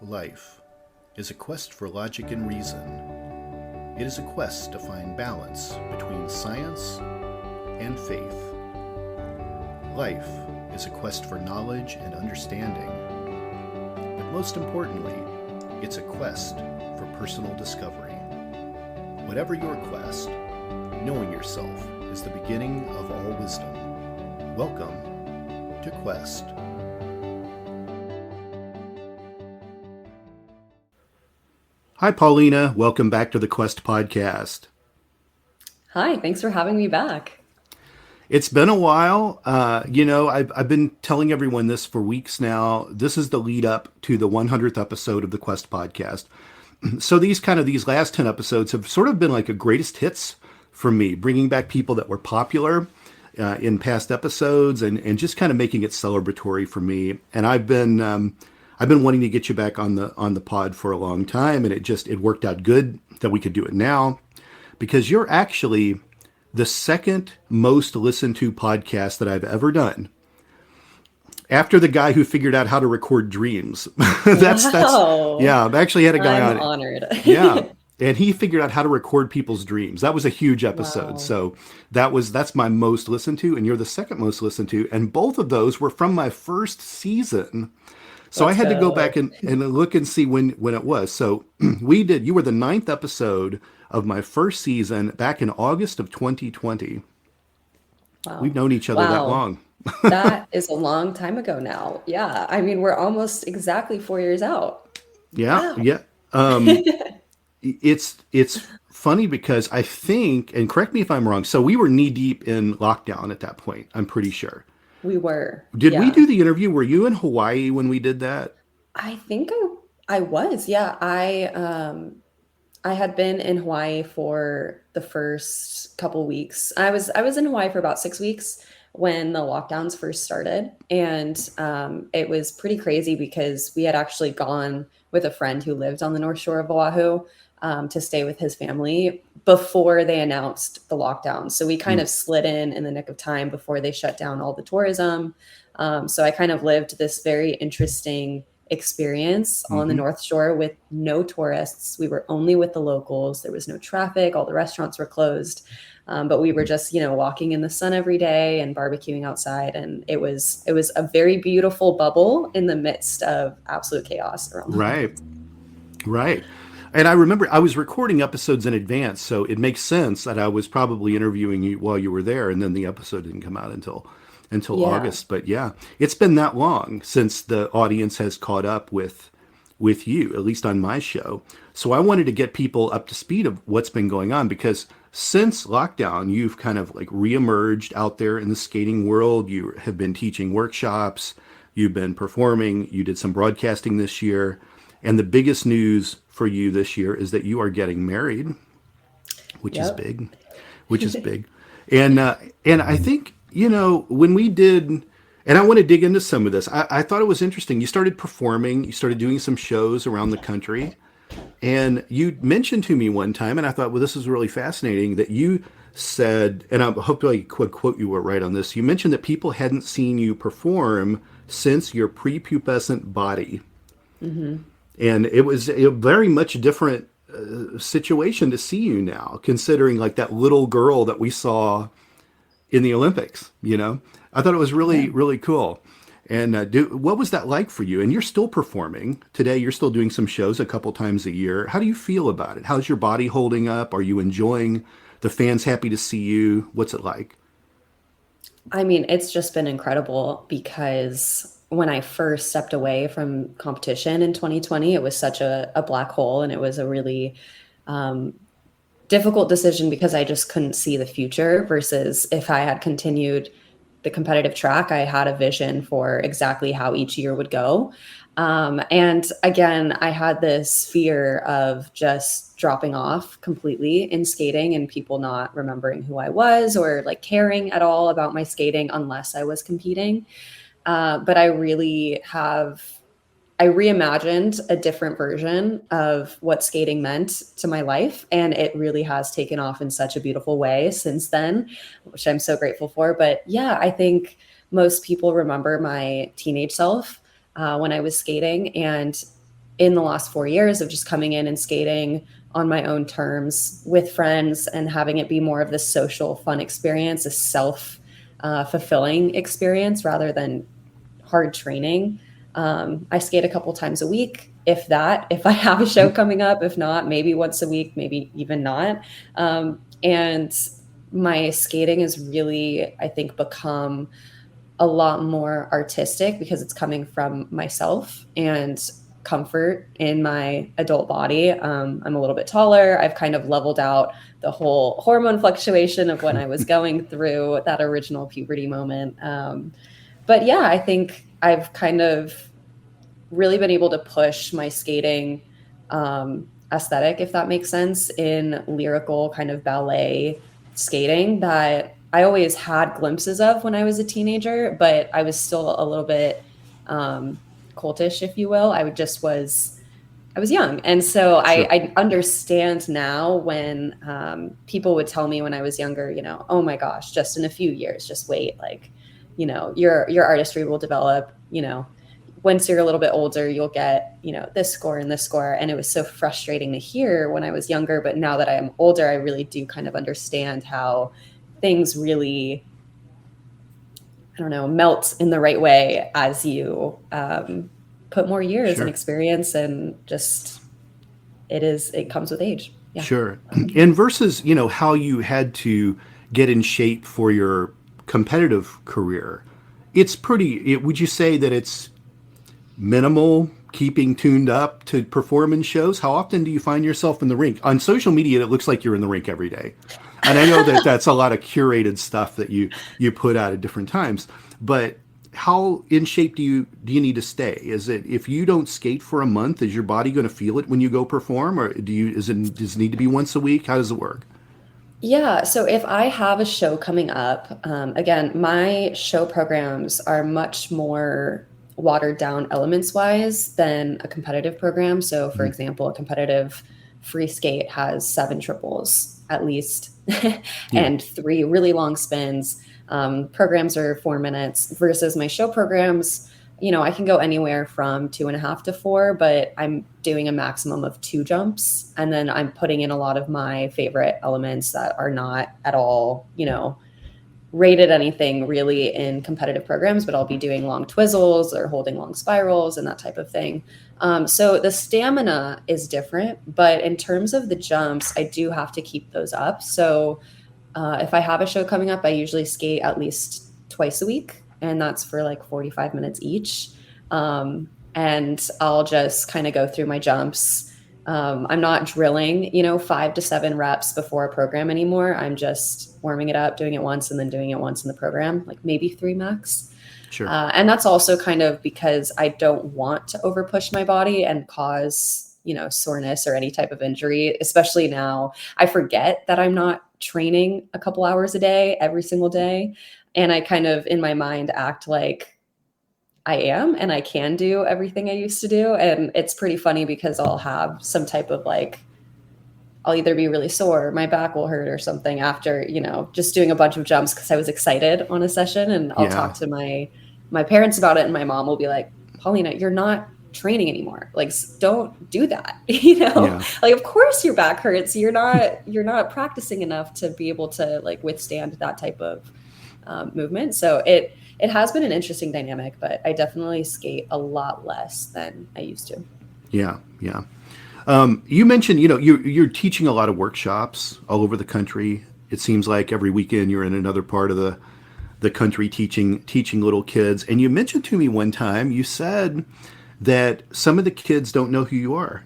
Life is a quest for logic and reason. It is a quest to find balance between science and faith. Life is a quest for knowledge and understanding. But most importantly, it's a quest for personal discovery. Whatever your quest, knowing yourself is the beginning of all wisdom. Welcome to Quest. Hi, Paulina. Welcome back to the Quest podcast. Hi, thanks for having me back. It's been a while. I've been telling everyone this for weeks now. This is the lead up to the 100th episode of the Quest podcast. So these last 10 episodes have sort of been like a greatest hits for me, bringing back people that were popular in past episodes and just kind of making it celebratory for me. And I've been wanting to get you back on the pod for a long time, and it worked out good that we could do it now, because you're actually the second most listened to podcast that I've ever done, after the guy who figured out how to record dreams. Yeah. I've actually had a guy I'm on. honored. Yeah. And he figured out how to record people's dreams. That was a huge episode. Wow. So that's my most listened to, and you're the second most listened to. And both of those were from my first season. So Let's I had to go go. back and look and see when it was. So you were the 9th episode of my first season back in August of 2020. Wow. We've known each other that Wow. long. That is a long time ago now. Yeah. I mean, we're almost exactly 4 years out. Yeah, Wow. yeah. It's funny because I think, and correct me if I'm wrong, so we were knee deep in lockdown at that point, I'm pretty sure. We were. Did we Yeah. do the interview? Were you in Hawaii when we did that? I think I was. Yeah. I had been in Hawaii for the first couple weeks. I was in Hawaii for about 6 weeks when the lockdowns first started, and it was pretty crazy because we had actually gone with a friend who lived on the North Shore of Oahu to stay with his family before they announced the lockdown. So we kind Mm. of slid in the nick of time before they shut down all the tourism. So I kind of lived this very interesting experience on the Hmm. North Shore with no tourists. We were only with the locals. There was no traffic. All the restaurants were closed. But we were just, walking in the sun every day and barbecuing outside. And it was a very beautiful bubble in the midst of absolute chaos around the world. Right, right. And I remember I was recording episodes in advance, so it makes sense that I was probably interviewing you while you were there, and then the episode didn't come out until Yeah. August. But yeah, it's been that long since the audience has caught up with you, at least on my show. So I wanted to get people up to speed of what's been going on, because since lockdown, you've kind of like reemerged out there in the skating world. You have been teaching workshops, you've been performing, you did some broadcasting this year. And the biggest news for you this year is that you are getting married, which is Yep. big, which is big. And I think, when we did, and I want to dig into some of this. I thought it was interesting. You started performing, you started doing some shows around the country, and you mentioned to me one time, and I thought, well, this is really fascinating, that you said, and I hope I could quote you were right on this. You mentioned that people hadn't seen you perform since your prepubescent body. Hmm. And it was a very much different situation to see you now, considering like that little girl that we saw in the Olympics. I thought it was Yeah. really, really cool. And what was that like for you? And you're still performing today. You're still doing some shows a couple times a year. How do you feel about it? How's your body holding up? Are you enjoying the fans happy to see you? What's it like? I mean, it's just been incredible because when I first stepped away from competition in 2020, it was such a black hole, and it was a really um, difficult decision because I just couldn't see the future versus if I had continued the competitive track, I had a vision for exactly how each year would go. And again, I had this fear of just dropping off completely in skating and people not remembering who I was or like caring at all about my skating unless I was competing. But I reimagined a different version of what skating meant to my life. And it really has taken off in such a beautiful way since then, which I'm so grateful for. But yeah, I think most people remember my teenage self when I was skating. And in the last 4 years of just coming in and skating on my own terms with friends and having it be more of this social fun experience, a self fulfilling experience rather than hard training. I skate a couple times a week, if that, if I have a show coming up. If not, maybe once a week, maybe even not. And my skating has really, I think, become a lot more artistic because it's coming from myself and comfort in my adult body. I'm a little bit taller. I've kind of leveled out the whole hormone fluctuation of when I was going through that original puberty moment. But yeah, I think I've kind of really been able to push my skating aesthetic, if that makes sense, in lyrical kind of ballet skating that I always had glimpses of when I was a teenager, but I was still a little bit coltish, if you will. I was young. And so Sure. I understand now when people would tell me when I was younger, oh my gosh, just in a few years, just wait, like, your artistry will develop, once you're a little bit older, you'll get, this score and this score. And it was so frustrating to hear when I was younger. But now that I'm older, I really do kind of understand how things really, I don't know, melt in the right way as you put more years and experience, and just it comes with age. Yeah. Sure. And versus, how you had to get in shape for your competitive career, would you say that it's minimal keeping tuned up to perform in shows? How often do you find yourself in the rink? On social media, it looks like you're in the rink every day. And I know that that's a lot of curated stuff that you put out at different times, but how in shape do you need to stay? Is it, if you don't skate for a month, is your body going to feel it when you go perform, or does it need to be once a week? How does it work? Yeah. So if I have a show coming up, again, my show programs are much more watered down elements wise than a competitive program. So for example, a competitive free skate has 7 triples at least and 3 really long spins. Programs are 4 minutes versus my show programs. I can go anywhere from 2.5 to 4, but I'm doing a maximum of 2 jumps. And then I'm putting in a lot of my favorite elements that are not at all, rated anything really in competitive programs, but I'll be doing long twizzles or holding long spirals and that type of thing. So the stamina is different, but in terms of the jumps, I do have to keep those up. So if I have a show coming up, I usually skate at least twice a week, and that's for like 45 minutes each. And I'll just kind of go through my jumps. I'm not drilling, 5 to 7 reps before a program anymore. I'm just warming it up, doing it once, and then doing it once in the program, like maybe 3 max. Sure. And that's also kind of because I don't want to overpush my body and cause, soreness or any type of injury, especially now. I forget that I'm not training a couple hours a day, every single day. And I kind of, in my mind, act like I am and I can do everything I used to do. And it's pretty funny because I'll have some type of I'll either be really sore, my back will hurt or something after, just doing a bunch of jumps because I was excited on a session. And I'll talk to my parents about it, and my mom will be like, Polina, you're not training anymore. Like, don't do that. Of course your back hurts. You're not practicing enough to be able to withstand that type of movement. So it has been an interesting dynamic, but I definitely skate a lot less than I used to. Yeah. Yeah. You mentioned, you're teaching a lot of workshops all over the country. It seems like every weekend you're in another part of the country teaching little kids. And you mentioned to me one time, you said that some of the kids don't know who you are.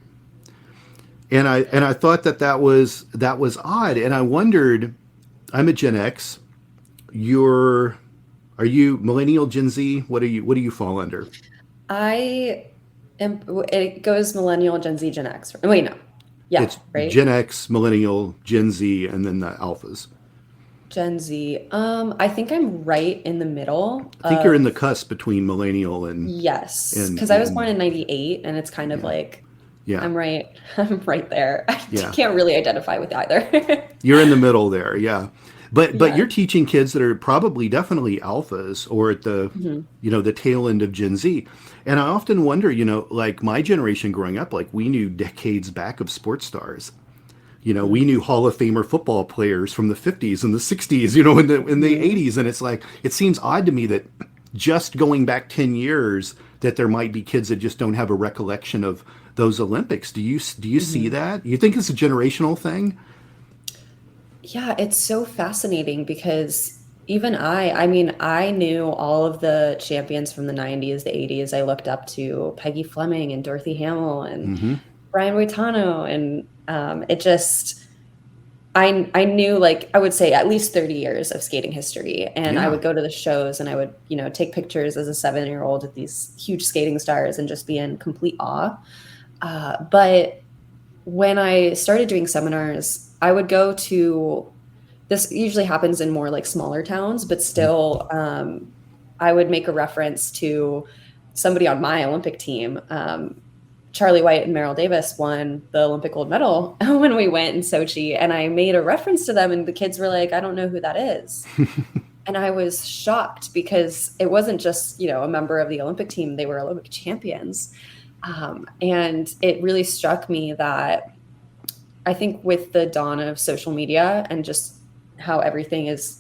And I thought that was odd. And I wondered, I'm a Gen X. Are you millennial, Gen Z? What do you fall under? It goes millennial, Gen Z, Gen X. Wait, no. Yeah, it's right? Gen X, millennial, Gen Z, and then the alphas. Gen Z. I think I'm right in the middle. I think you're in the cusp between millennial and... Yes, because I was born in 98, and it's kind of I'm right there. I can't really identify with either. You're in the middle there, yeah. But Yeah. you're teaching kids that are probably definitely alphas or at the Mhm. the tail end of Gen Z. And I often wonder, like my generation growing up, like we knew decades back of sports stars. We knew Hall of Famer football players from the 50s and the 60s, in the Mhm. 80s, and it's like it seems odd to me that just going back 10 years that there might be kids that just don't have a recollection of those Olympics. Do you see Mhm. that? You think it's a generational thing? Yeah, it's so fascinating because even I mean, I knew all of the champions from the 90s, the 80s. I looked up to Peggy Fleming and Dorothy Hamill and Hmm. Brian Boitano, and it just I knew, like, I would say at least 30 years of skating history, and I Yeah. would go to the shows and I would, take pictures as a 7-year-old with these huge skating stars and just be in complete awe. But when I started doing seminars, I would go to this usually happens in more like smaller towns, but still, I would make a reference to somebody on my Olympic team. Charlie White and Meryl Davis won the Olympic gold medal when we went in Sochi, and I made a reference to them, and the kids were like, "I don't know who that is." And I was shocked because it wasn't just, a member of the Olympic team, they were Olympic champions. And it really struck me that I think with the dawn of social media and just how everything is,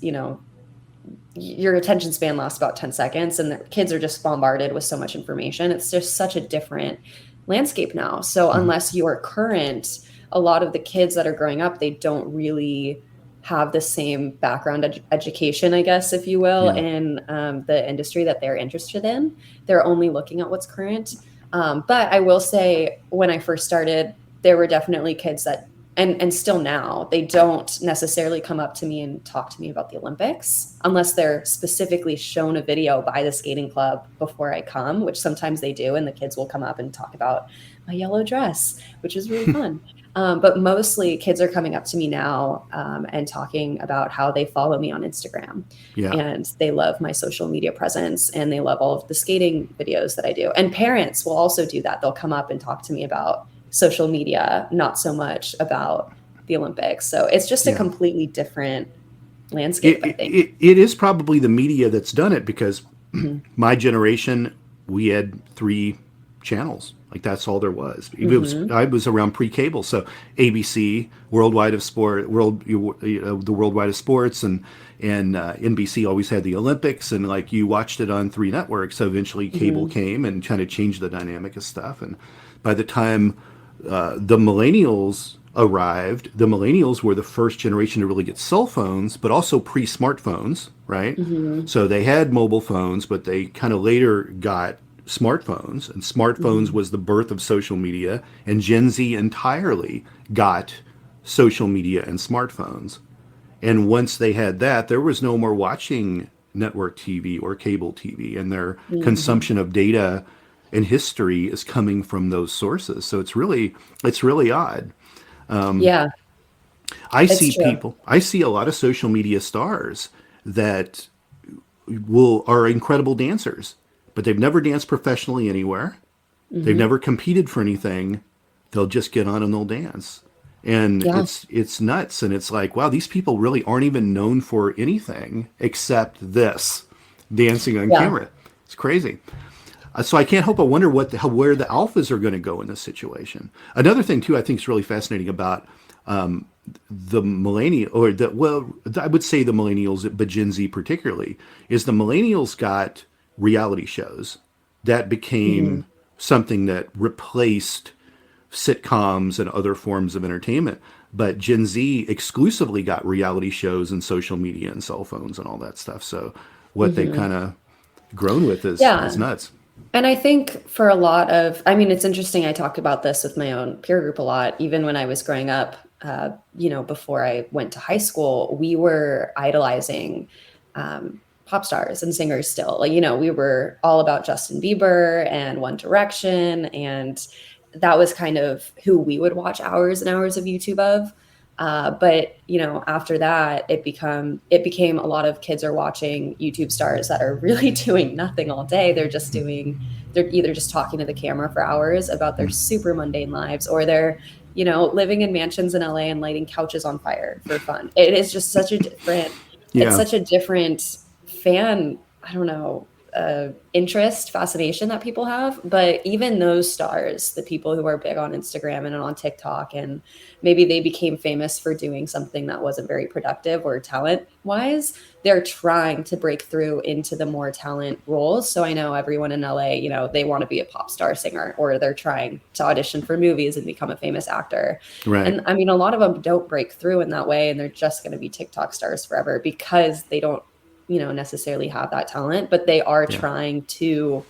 your attention span lasts about 10 seconds and the kids are just bombarded with so much information. It's just such a different landscape now. So Hmm. unless you are current, a lot of the kids that are growing up, they don't really have the same background education, I guess, if you will, Yeah. in the industry that they're interested in. They're only looking at what's current. But I will say, when I first started, there were definitely kids that, and still now, they don't necessarily come up to me and talk to me about the Olympics unless they're specifically shown a video by the skating club before I come, which sometimes they do, and the kids will come up and talk about my yellow dress, which is really fun. But mostly kids are coming up to me now, and talking about how they follow me on Instagram, Yeah. and they love my social media presence, and they love all of the skating videos that I do. And parents will also do that. They'll come up and talk to me about social media, not so much about the Olympics. So it's just a Yeah. completely different landscape, It, I it, think. it is probably the media that's done it because Hmm. my generation, we had three channels. Like that's all there was. Hmm. I was around pre-cable, so ABC, Worldwide of Sport, the Worldwide of Sports, and NBC always had the Olympics, and like you watched it on three networks. So eventually, cable Hmm. came and kind of changed the dynamic of stuff. And by the time the millennials arrived, the millennials were the first generation to really get cell phones, but also pre-smartphones, right? Hmm. So they had mobile phones, but they kind of later got smartphones, and smartphones Hmm. was the birth of social media, and Gen Z entirely got social media and smartphones. And once they had that, there was no more watching network TV or cable TV, and their Hmm. consumption of data and history is coming from those sources. So it's really odd. Yeah, it's true. I see a lot of social media stars that are incredible dancers, but they've never danced professionally anywhere. They've Hmm. never competed for anything. They'll just get on and they'll dance. And Yeah. it's nuts, and it's like, wow, these people really aren't even known for anything except this, dancing on Yeah. camera. It's crazy. So I can't help but wonder where the alphas are going to go in this situation. Another thing too, I think is really fascinating about the millennial, or the well, I would say the millennials, but Gen Z particularly, is the millennials got reality shows that Hmm. became something that replaced sitcoms and other forms of entertainment. But Gen Z exclusively got reality shows and social media and cell phones and all that stuff. So what they've Hmm. kind of grown with is Yeah. nuts. And I think for a lot of, I mean, it's interesting. I talk about this with my own peer group a lot. Even when I was growing up, before I went to high school, we were idolizing pop stars and singers still. Like, we were all about Justin Bieber and One Direction. And that was kind of who we would watch hours and hours of YouTube of. But after that, it became a lot of kids are watching YouTube stars that are really doing nothing all day. They're either just talking to the camera for hours about their super mundane lives, or they're living in mansions in LA and lighting couches on fire for fun. It is just such a different, it's Yeah. such a different fan, I don't know, interest, fascination that people have. But even those stars, the people who are big on Instagram and on TikTok, and maybe they became famous for doing something that wasn't very productive or talent wise, they're trying to break through into the more talent roles. So I know everyone in LA, they want to be a pop star singer, or they're trying to audition for movies and become a famous actor. Right. And I mean, a lot of them don't break through in that way, and they're just going to be TikTok stars forever because they don't necessarily have that talent, but they are trying to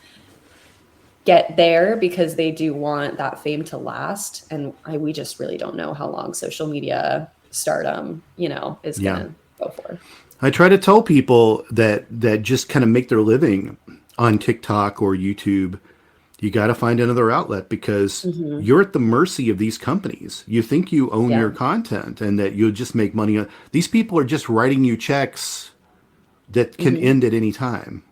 get there because they do want that fame to last. And we just really don't know how long social media stardom, is going to go for. I try to tell people that just kind of make their living on TikTok or YouTube, you got to find another outlet, because you're at the mercy of these companies. You think you own your content and that you'll just make money. These people are just writing you checks that can end at any time.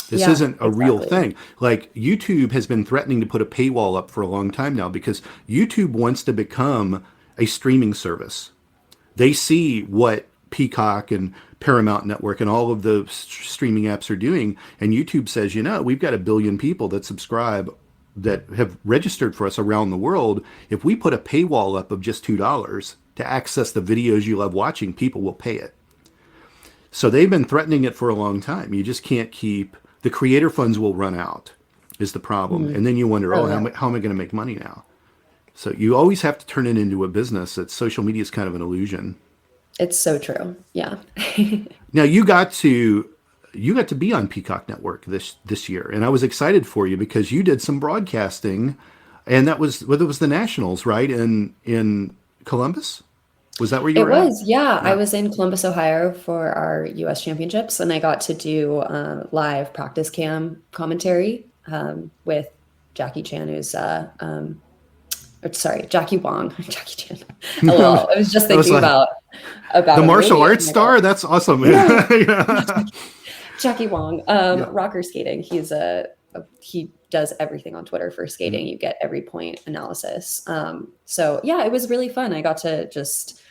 This isn't a real thing. Like, YouTube has been threatening to put a paywall up for a long time now, because YouTube wants to become a streaming service. They see what Peacock and Paramount Network and all of the streaming apps are doing, and YouTube says, we've got 1 billion people that subscribe, that have registered for us around the world. If we put a paywall up of just $2 to access the videos you love watching, people will pay it. So they've been threatening it for a long time. You just can't keep, the creator funds will run out, is the problem. And then you wonder, how am I going to make money now? So you always have to turn it into a business. That social media is kind of an illusion. It's so true. Yeah. Now you got to be on Peacock Network this year, and I was excited for you because you did some broadcasting, and that was, whether it was the Nationals, right, in Columbus. Was that where you were at? It was, yeah. I was in Columbus, Ohio for our U.S. championships, and I got to do live practice cam commentary with Jackie Chan, who's, Jackie Wong. Jackie Chan. LOL. I was just thinking about the martial arts star. That's awesome. Yeah. Jackie Wong, rocker skating. He does everything on Twitter for skating. You get every point analysis. So yeah, it was really fun. I got to just,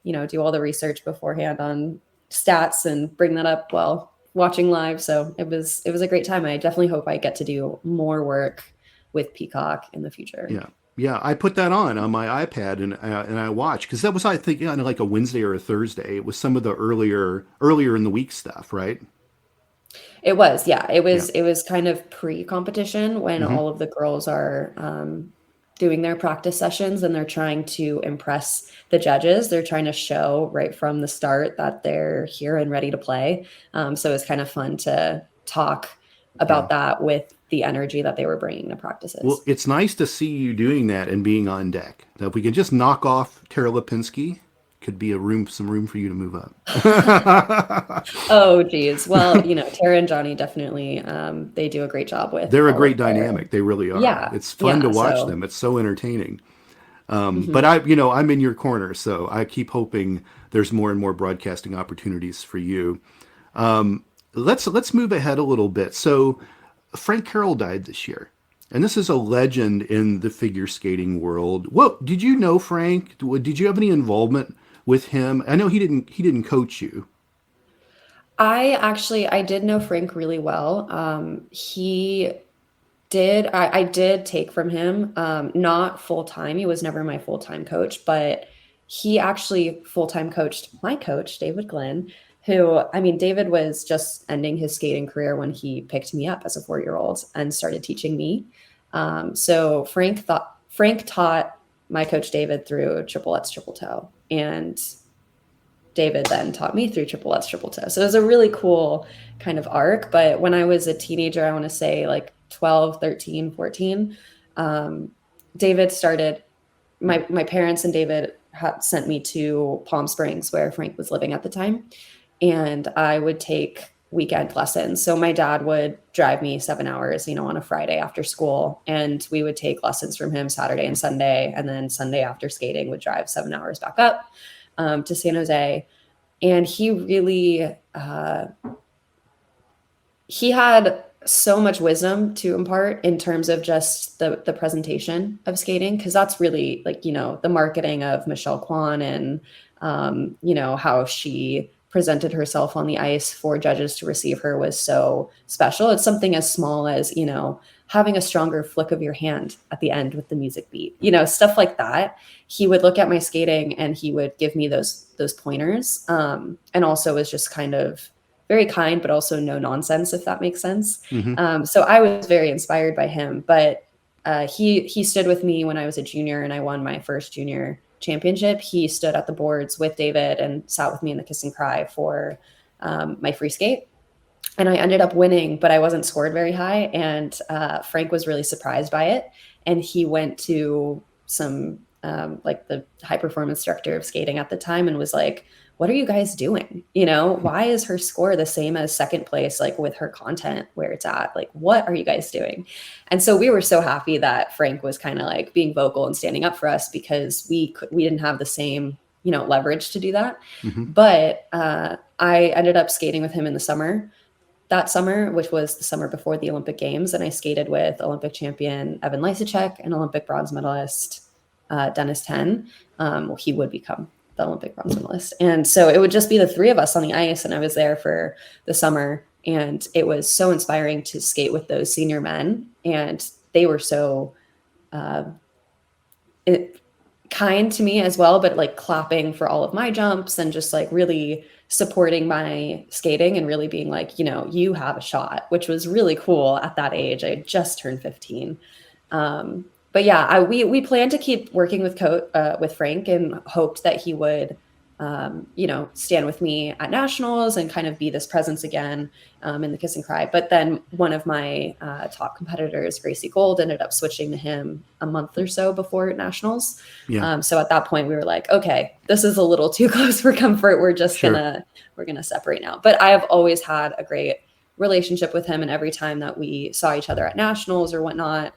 do all the research beforehand on stats and bring that up while watching live. So it was a great time. I definitely hope I get to do more work with Peacock in the future. Yeah. Yeah. I put that on my iPad and I watched, because that was, I think, on like a Wednesday or a Thursday. It was some of the earlier in the week stuff, right? It was, yeah. It was kind of pre-competition when all of the girls are doing their practice sessions, and they're trying to impress the judges. They're trying to show right from the start that they're here and ready to play. So it's kind of fun to talk about that with the energy that they were bringing to practices. Well, it's nice to see you doing that and being on deck. Now, if we can just knock off Tara Lipinski, could be some room for you to move up. Oh, geez. Well, Tara and Johnny definitely, they do a great job with. They're a great dynamic. They really are. Yeah. It's fun to watch them. It's so entertaining. But I'm in your corner, so I keep hoping there's more and more broadcasting opportunities for you. Let's move ahead a little bit. So Frank Carroll died this year, and this is a legend in the figure skating world. Well, did you know Frank? Did you have any involvement with him? I know he didn't coach you. I did know Frank really well. I did take from him, not full time. He was never my full-time coach, but he actually full-time coached my coach, David Glenn, who, David was just ending his skating career when he picked me up as a 4-year-old and started teaching me. So Frank taught my coach David through triple Lutz triple toe, and David then taught me through triple Lutz triple toe. So it was a really cool kind of arc. But when I was a teenager, I want to say like 12, 13, 14, David started, my parents and David had sent me to Palm Springs, where Frank was living at the time. And I would take weekend lessons. So my dad would drive me 7 hours, on a Friday after school, and we would take lessons from him Saturday and Sunday. And then Sunday after skating would drive 7 hours back up. to San Jose. And he really, he had so much wisdom to impart in terms of just the presentation of skating, because that's really like, you know, the marketing of Michelle Kwan and you know, how she presented herself on the ice for judges to receive her was so special. It's something as small as, you know, having a stronger flick of your hand at the end with the music beat, you know, stuff like that. He would look at my skating and he would give me those pointers, and also was just kind of very kind, but also no nonsense, if that makes sense. Mm-hmm. So I was very inspired by him. But he stood with me when I was a junior and I won my first junior championship. He stood at the boards with David and sat with me in the kiss and cry for my free skate. And I ended up winning, but I wasn't scored very high. And Frank was really surprised by it. And he went to some, like the high performance director of skating at the time and was like, what are you guys doing? You know, why is her score the same as second place, like with her content where it's at? Like, what are you guys doing? And so we were so happy that Frank was kind of like being vocal and standing up for us, because we didn't have the same, you know, leverage to do that. Mm-hmm. But I ended up skating with him in the summer. That summer, which was the summer before the Olympic Games, and I skated with Olympic champion Evan Lysacek and Olympic bronze medalist Dennis Ten. Well, he would become the Olympic bronze medalist. And so it would just be the three of us on the ice, and I was there for the summer, and it was so inspiring to skate with those senior men, and they were so kind to me as well, but like clapping for all of my jumps and just like really supporting my skating and really being like, you know, you have a shot, which was really cool at that age. I just turned 15. But yeah, we planned to keep working with Frank and hoped that he would, you know, stand with me at nationals and kind of be this presence again in the kiss and cry. But then one of my top competitors, Gracie Gold, ended up switching to him a month or so before nationals. Yeah. So at that point we were like, okay, this is a little too close for comfort. We're just Sure. we're gonna separate now. But I have always had a great relationship with him, and every time that we saw each other at nationals or whatnot,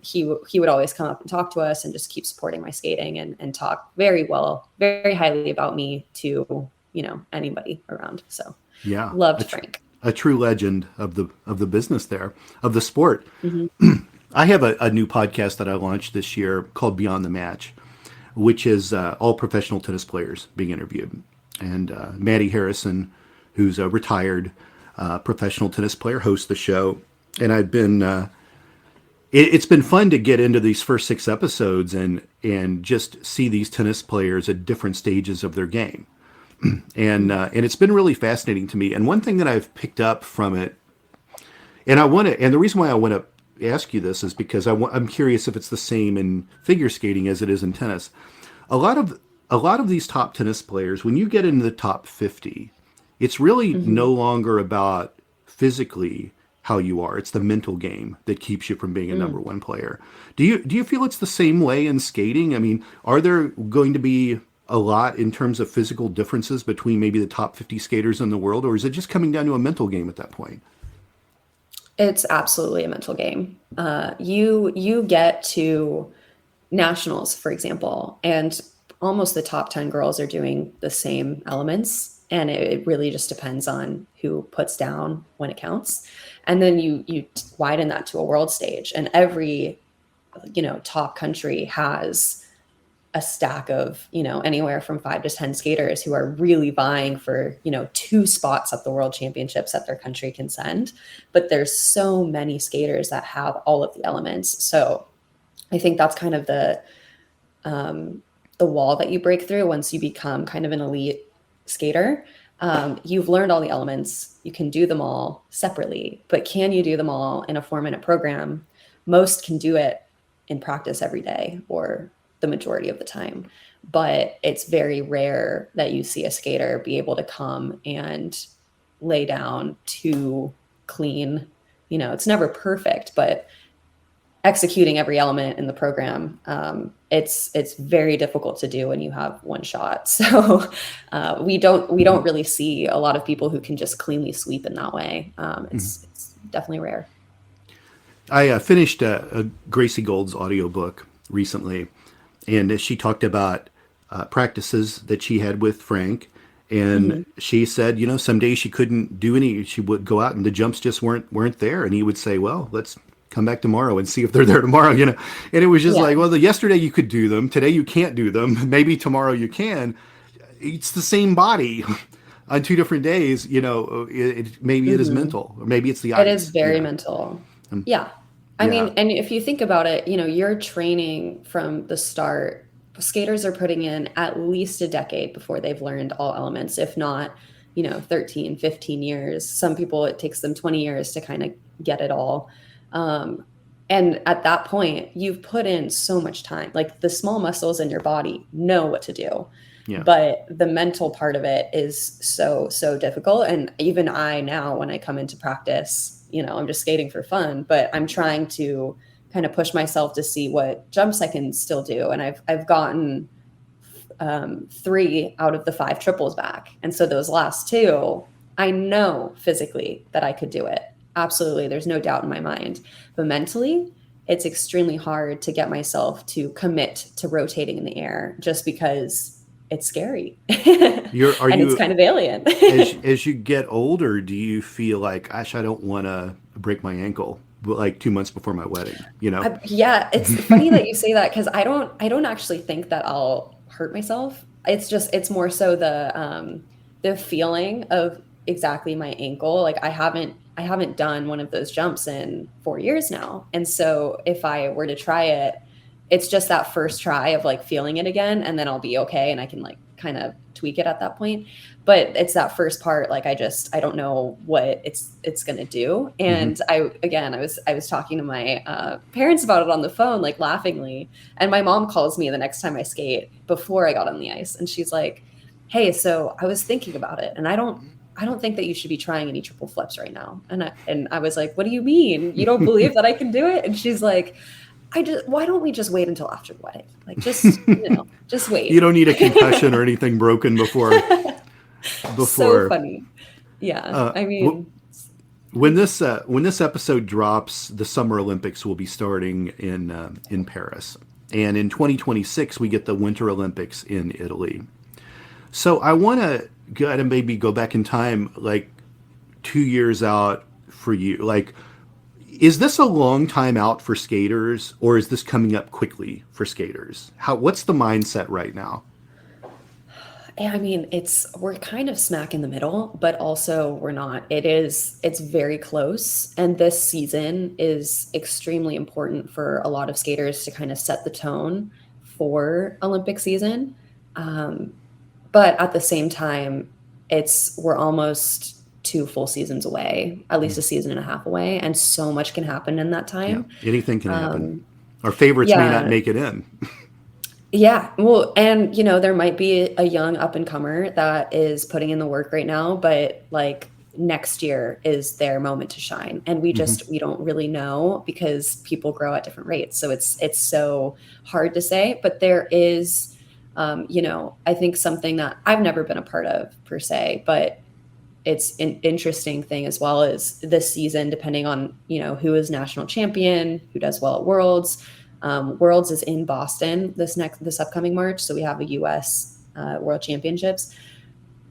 he would always come up and talk to us and just keep supporting my skating and talk very well, very highly about me to, you know, anybody around. So Yeah. loved Frank. A true legend of the business there, of the sport. Mm-hmm. I have a new podcast that I launched this year called Beyond the Match, which is all professional tennis players being interviewed. And Maddie Harrison, who's a retired professional tennis player, hosts the show. And I've been it's been fun to get into these first 6 episodes and just see these tennis players at different stages of their game. And it's been really fascinating to me. And one thing that I've picked up from it, and the reason why I want to ask you this is because I'm curious if it's the same in figure skating as it is in tennis. A lot of these top tennis players, when you get into the top 50, it's really no longer about physically how you are. It's the mental game that keeps you from being a number one player. Do you feel it's the same way in skating? I mean, are there going to be a lot in terms of physical differences between maybe the top 50 skaters in the world, or is it just coming down to a mental game at that point? It's absolutely a mental game. You get to nationals, for example, and almost the top 10 girls are doing the same elements. And it really just depends on who puts down when it counts. And then you widen that to a world stage, and every, you know, top country has a stack of, you know, anywhere from 5 to 10 skaters who are really vying for, you know, 2 spots at the world championships that their country can send. But there's so many skaters that have all of the elements. So I think that's kind of the wall that you break through once you become kind of an elite skater. You've learned all the elements. You can do them all separately, but can you do them all in a 4-minute program? Most can do it in practice every day or the majority of the time, but it's very rare that you see a skater be able to come and lay down 2 clean, you know, it's never perfect, but executing every element in the program, it's very difficult to do when you have 1 shot. So we don't really see a lot of people who can just cleanly sweep in that way. It's definitely rare. I finished a Gracie Gold's audiobook recently, and she talked about practices that she had with Frank. And she said, some days she couldn't do any. She would go out and the jumps just weren't there. And he would say, well, let's come back tomorrow and see if they're there tomorrow. And it was just like, well, yesterday you could do them. Today you can't do them. Maybe tomorrow you can. It's the same body on 2 different days. Maybe it is mental, or maybe it's the ice. It is very mental. Yeah. I mean, and if you think about it, you're training from the start. Skaters are putting in at least a decade before they've learned all elements, if not, 13, 15 years. Some people, it takes them 20 years to kind of get it all. And at that point, you've put in so much time. Like the small muscles in your body know what to do. Yeah. But the mental part of it is so difficult. And even I now, when I come into practice, I'm just skating for fun, but I'm trying to kind of push myself to see what jumps I can still do. And I've gotten 3 out of the 5 triples back. And so those last 2, I know physically that I could do it. Absolutely. There's no doubt in my mind. But mentally, it's extremely hard to get myself to commit to rotating in the air just because it's scary. It's kind of alien. as you get older, do you feel like, gosh, I don't want to break my ankle like 2 months before my wedding, Yeah, it's funny that you say that, because I don't actually think that I'll hurt myself. It's more so the feeling of exactly my ankle. Like I haven't done one of those jumps in 4 years now. And so if I were to try it, it's just that first try of like feeling it again, and then I'll be okay and I can like kind of tweak it at that point. But it's that first part, like I don't know what it's gonna do. And I was talking to my parents about it on the phone, like laughingly. And my mom calls me the next time I skate before I got on the ice, and she's like, "Hey, so I was thinking about it, and I don't think that you should be trying any triple flips right now." And I was like, "What do you mean? You don't believe that I can do it?" And she's like, why don't we just wait until after the wedding? Like just wait. You don't need a concussion or anything broken before. So funny. Yeah. I mean, when this episode drops, the Summer Olympics will be starting in Paris. And in 2026, we get the Winter Olympics in Italy. So I want to maybe go back in time, like 2 years out for you. Like, is this a long time out for skaters, or is this coming up quickly for skaters? What's the mindset right now? I mean, we're kind of smack in the middle, but also we're not. It's very close. And this season is extremely important for a lot of skaters to kind of set the tone for Olympic season. But at the same time, we're almost 2 full seasons away, at least a season and a half away. And so much can happen in that time. Yeah, anything can happen. Our favorites may not make it in. Yeah. Well, and there might be a young up and comer that is putting in the work right now, but like next year is their moment to shine. And we don't really know, because people grow at different rates. So it's so hard to say, but there is, I think something that I've never been a part of per se, but it's an interesting thing as well, as this season, depending on, who is national champion, who does well at Worlds. Worlds is in Boston this upcoming March. So we have a US World Championships.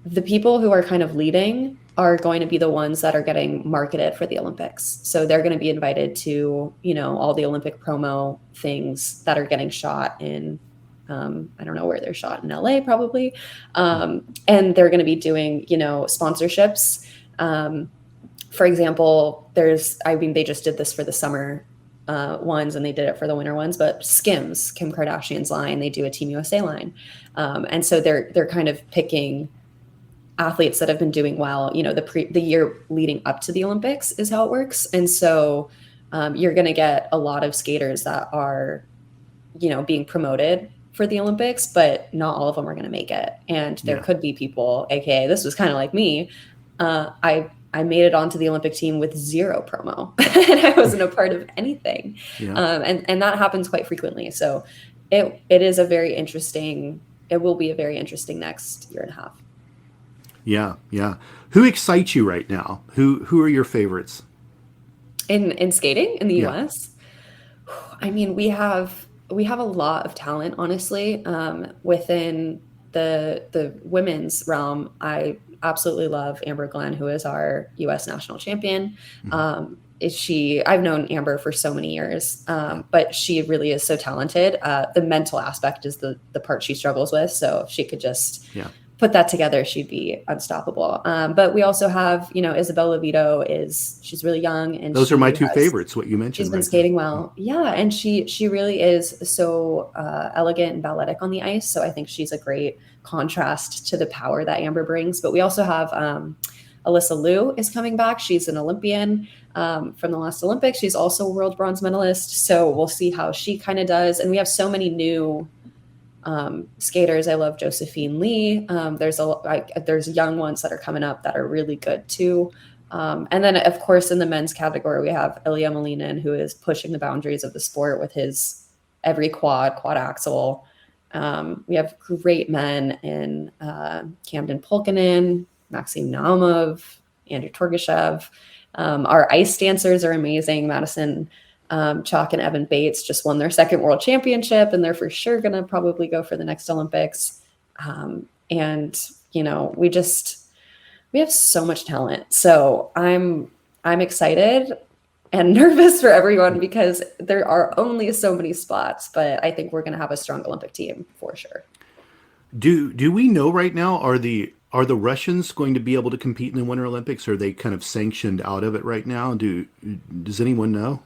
The people who are kind of leading are going to be the ones that are getting marketed for the Olympics. So they're going to be invited to, all the Olympic promo things that are getting shot in, I don't know where they're shot, in LA probably. And they're going to be doing, sponsorships. For example, they just did this for the summer ones, and they did it for the winter ones, but Skims, Kim Kardashian's line, they do a Team USA line. And so they're kind of picking athletes that have been doing well, the year leading up to the Olympics is how it works. And so you're going to get a lot of skaters that are, being promoted for the Olympics, but not all of them are going to make it. And there could be people, AKA, this was kind of like me. I made it onto the Olympic team with 0 promo and I wasn't a part of anything. Yeah. And that happens quite frequently. So it will be a very interesting next year and a half. Yeah. Yeah. Who excites you right now? Who are your favorites? In skating in the US? I mean, we have we have a lot of talent, honestly, within the women's realm. I absolutely love Amber Glenn, who is our U.S. national champion. I've known Amber for so many years, but she really is so talented. The mental aspect is the part she struggles with. So if she could just put that together, she'd be unstoppable. But we also have, Isabella Vito she's really young, and those are my two favorites. What you mentioned, she's been skating well, and she really is so elegant and balletic on the ice. So I think she's a great contrast to the power that Amber brings. But we also have Alyssa Liu is coming back. She's an Olympian from the last Olympics. She's also a world bronze medalist. So we'll see how she kind of does. And we have so many new skaters. I love Josephine Lee. There's young ones that are coming up that are really good too. And then of course in the men's category, we have Ilya Malinin, who is pushing the boundaries of the sport with his every quad axel. We have great men in Camden Pulkinen, Maxim Naumov, Andrew Torgashev. Our ice dancers are amazing. Madison Chalk and Evan Bates just won their second world championship, and they're for sure going to probably go for the next Olympics. And we have so much talent. So I'm excited and nervous for everyone because there are only so many spots, but I think we're going to have a strong Olympic team for sure. Do we know right now, are the Russians going to be able to compete in the Winter Olympics? Or are they kind of sanctioned out of it right now? Does anyone know?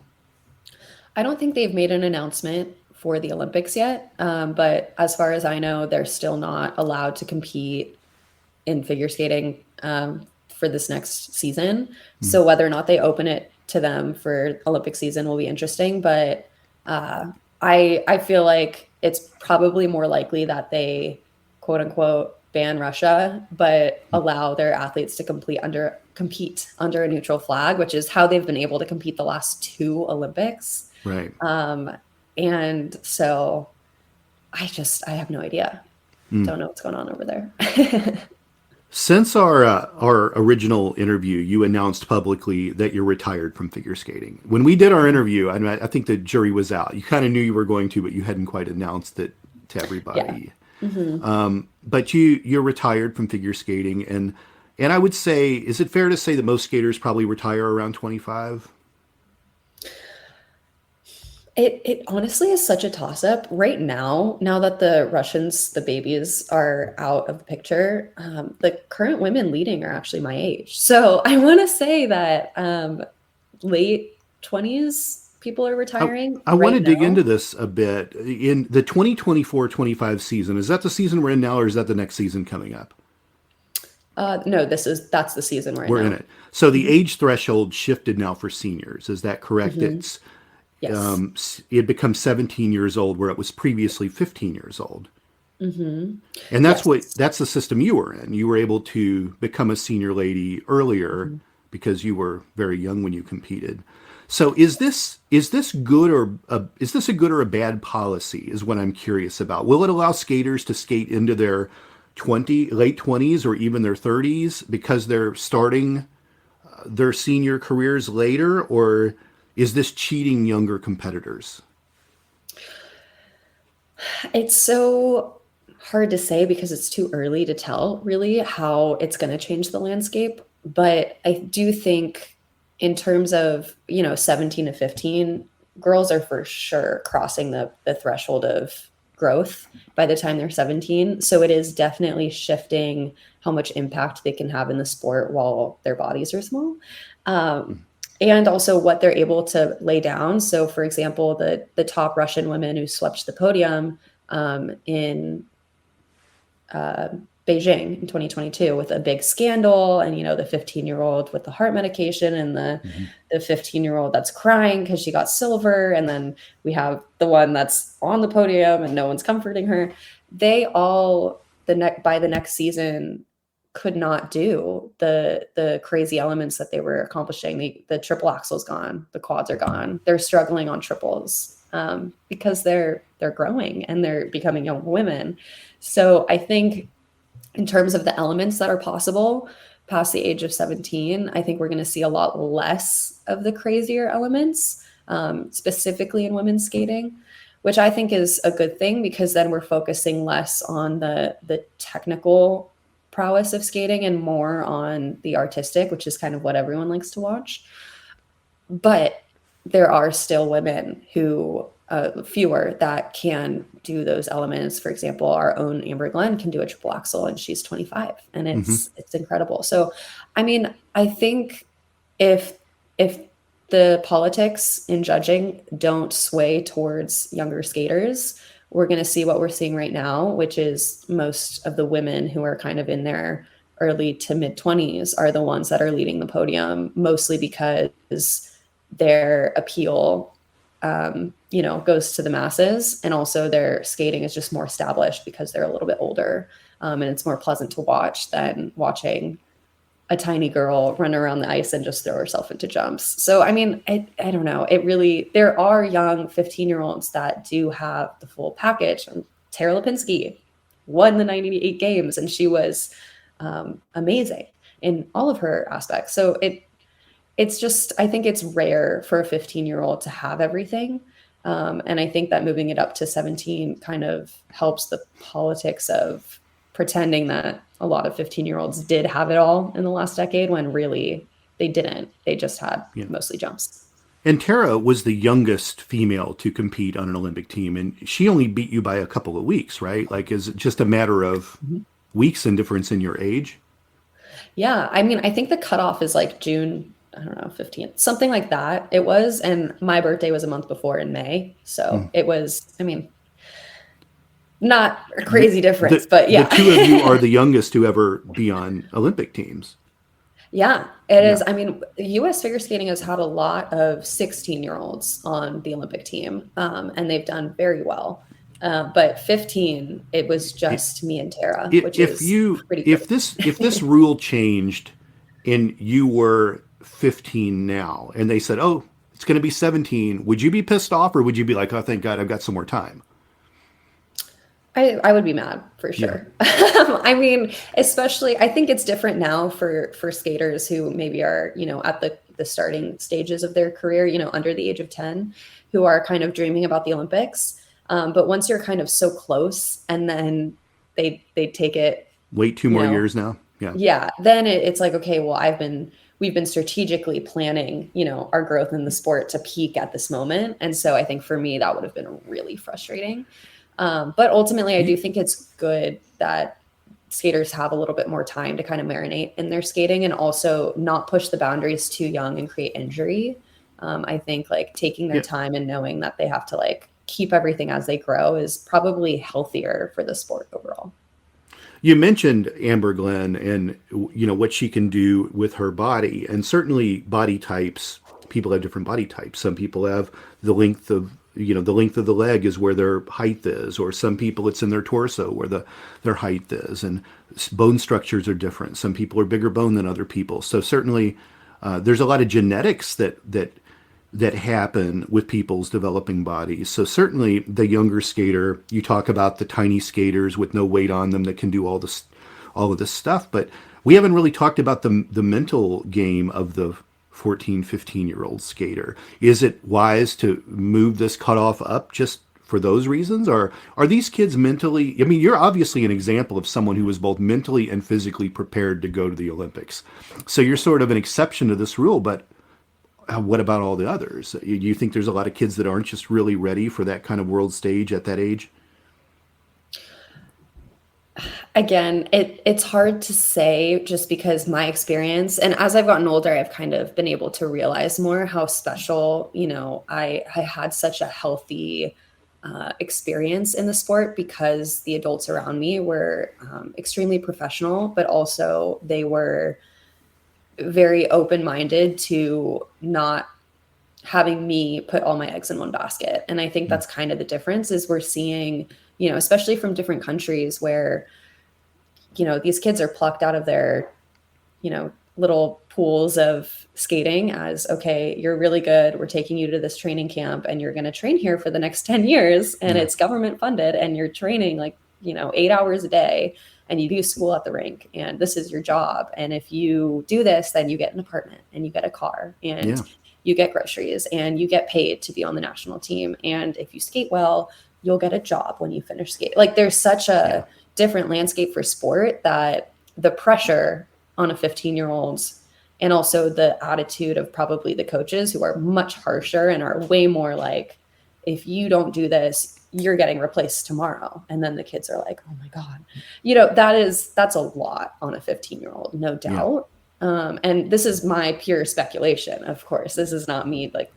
I don't think they've made an announcement for the Olympics yet. But as far as I know, they're still not allowed to compete in figure skating for this next season. So whether or not they open it to them for Olympic season will be interesting. But I feel like it's probably more likely that they, quote unquote, ban Russia, but allow their athletes to compete under a neutral flag, which is how they've been able to compete the last two Olympics. Right. And so I have no idea. Don't know what's going on over there. Since our original interview, you announced publicly that you're retired from figure skating. When we did our interview, I think the jury was out. You kind of knew you were going to, but you hadn't quite announced it to everybody. Yeah. But you're retired from figure skating, and I would say, is it fair to say that most skaters probably retire around 25? It honestly is such a toss-up right now that the Russians, the babies, are out of the picture. The current women leading are actually my age. So I want to say that late 20s people are retiring. I want to dig into this a bit. In the 2024-25 season, is that the season we're in now, or is that the next season coming up? No, that's the season we're in it. So the age threshold shifted now for seniors. Is that correct? It's yes. It becomes 17 years old where it was previously 15 years old. And that's that's the system you were in. You were able to become a senior lady earlier because you were very young when you competed. So is this good, or is this a good or a bad policy is what I'm curious about. Will it allow skaters to skate into their late 20s or even their 30s because they're starting their senior careers later, or is this cheating younger competitors? It's so hard to say because it's too early to tell really how it's going to change the landscape. But I do think in terms of, 17 to 15, girls are for sure crossing the threshold of growth by the time they're 17. So it is definitely shifting how much impact they can have in the sport while their bodies are small. And also what they're able to lay down. So for example, the top Russian women who swept the podium in Beijing in 2022 with a big scandal, and the 15-year-old with the heart medication, and the 15-year-old that's crying because she got silver, and then we have the one that's on the podium and no one's comforting her. They all by the next season could not do the crazy elements that they were accomplishing. The triple axel's gone, the quads are gone. They're struggling on triples because they're growing and they're becoming young women. So I think in terms of the elements that are possible past the age of 17, I think we're going to see a lot less of the crazier elements, specifically in women's skating, which I think is a good thing, because then we're focusing less on the technical prowess of skating and more on the artistic, which is kind of what everyone likes to watch. But there are still women who, fewer, that can do those elements. For example, our own Amber Glenn can do a triple axel, and she's 25, and it's incredible. So, I mean, I think if the politics in judging don't sway towards younger skaters, we're going to see what we're seeing right now, which is most of the women who are kind of in their early to mid 20s are the ones that are leading the podium, mostly because their appeal, goes to the masses, and also their skating is just more established because they're a little bit older, and it's more pleasant to watch than watching a tiny girl run around the ice and just throw herself into jumps. So, I mean, I don't know. There are young 15-year-olds that do have the full package. And Tara Lipinski won the 98 games, and she was amazing in all of her aspects. So it's just, I think it's rare for a 15-year-old to have everything. And I think that moving it up to 17 kind of helps the politics of pretending that a lot of 15-year-olds did have it all in the last decade, when really they didn't. They just had mostly jumps. And Tara was the youngest female to compete on an Olympic team, and she only beat you by a couple of weeks, right? Like, is it just a matter of weeks and difference in your age? Yeah. I mean, I think the cutoff is like June, I don't know, 15th, something like that. It was, and my birthday was a month before in May. So it was, I mean, not a crazy difference, but yeah. The two of you are the youngest to ever be on Olympic teams. Yeah, it is. I mean, U.S. figure skating has had a lot of 16-year-olds on the Olympic team, and they've done very well. But 15, it was just me and Tara, which is pretty good. If this rule changed and you were 15 now, and they said, "Oh, it's going to be 17," would you be pissed off, or would you be like, "Oh, thank God, I've got some more time"? I would be mad for sure. Yeah. I mean, especially, I think it's different now for skaters who maybe are, at the starting stages of their career, under the age of 10, who are kind of dreaming about the Olympics. But once you're kind of so close, and then they take it. Wait 2 more years now. Yeah. Yeah. Then it's like, okay, well, we've been strategically planning, our growth in the sport to peak at this moment. And so I think for me, that would have been really frustrating. But ultimately, I do think it's good that skaters have a little bit more time to kind of marinate in their skating, and also not push the boundaries too young and create injury. I think like taking their time and knowing that they have to like keep everything as they grow is probably healthier for the sport overall. You mentioned Amber Glenn and what she can do with her body, and certainly body types. People have different body types. Some people have the length of the leg is where their height is, or some people it's in their torso where their height is, and bone structures are different. Some people are bigger bone than other people. So certainly there's a lot of genetics that happen with people's developing bodies. So certainly the younger skater, you talk about the tiny skaters with no weight on them that can do all of this stuff, but we haven't really talked about the mental game of the 14, 15-year-old skater. Is it wise to move this cutoff up just for those reasons? Or are these kids mentally, I mean, you're obviously an example of someone who was both mentally and physically prepared to go to the Olympics. So you're sort of an exception to this rule, but what about all the others? Do you think there's a lot of kids that aren't just really ready for that kind of world stage at that age? Again, it's hard to say, just because my experience, and as I've gotten older, I've kind of been able to realize more how special, I had such a healthy experience in the sport, because the adults around me were extremely professional, but also they were very open-minded to not having me put all my eggs in one basket. And I think that's kind of the difference, is we're seeing, especially from different countries where, these kids are plucked out of their, little pools of skating as, okay, you're really good. We're taking you to this training camp, and you're going to train here for the next 10 years. And it's government funded, and you're training 8 hours a day, and you do school at the rink, and this is your job. And if you do this, then you get an apartment and you get a car, and you get groceries and you get paid to be on the national team. And if you skate well, you'll get a job when you finish skate. Like there's such a different landscape for sport that the pressure on a 15-year-old and also the attitude of probably the coaches who are much harsher and are way more like, if you don't do this, you're getting replaced tomorrow. And then the kids are like, oh my God, that's a lot on a 15-year-old, no doubt. And this is my pure speculation. Of course, this is not me like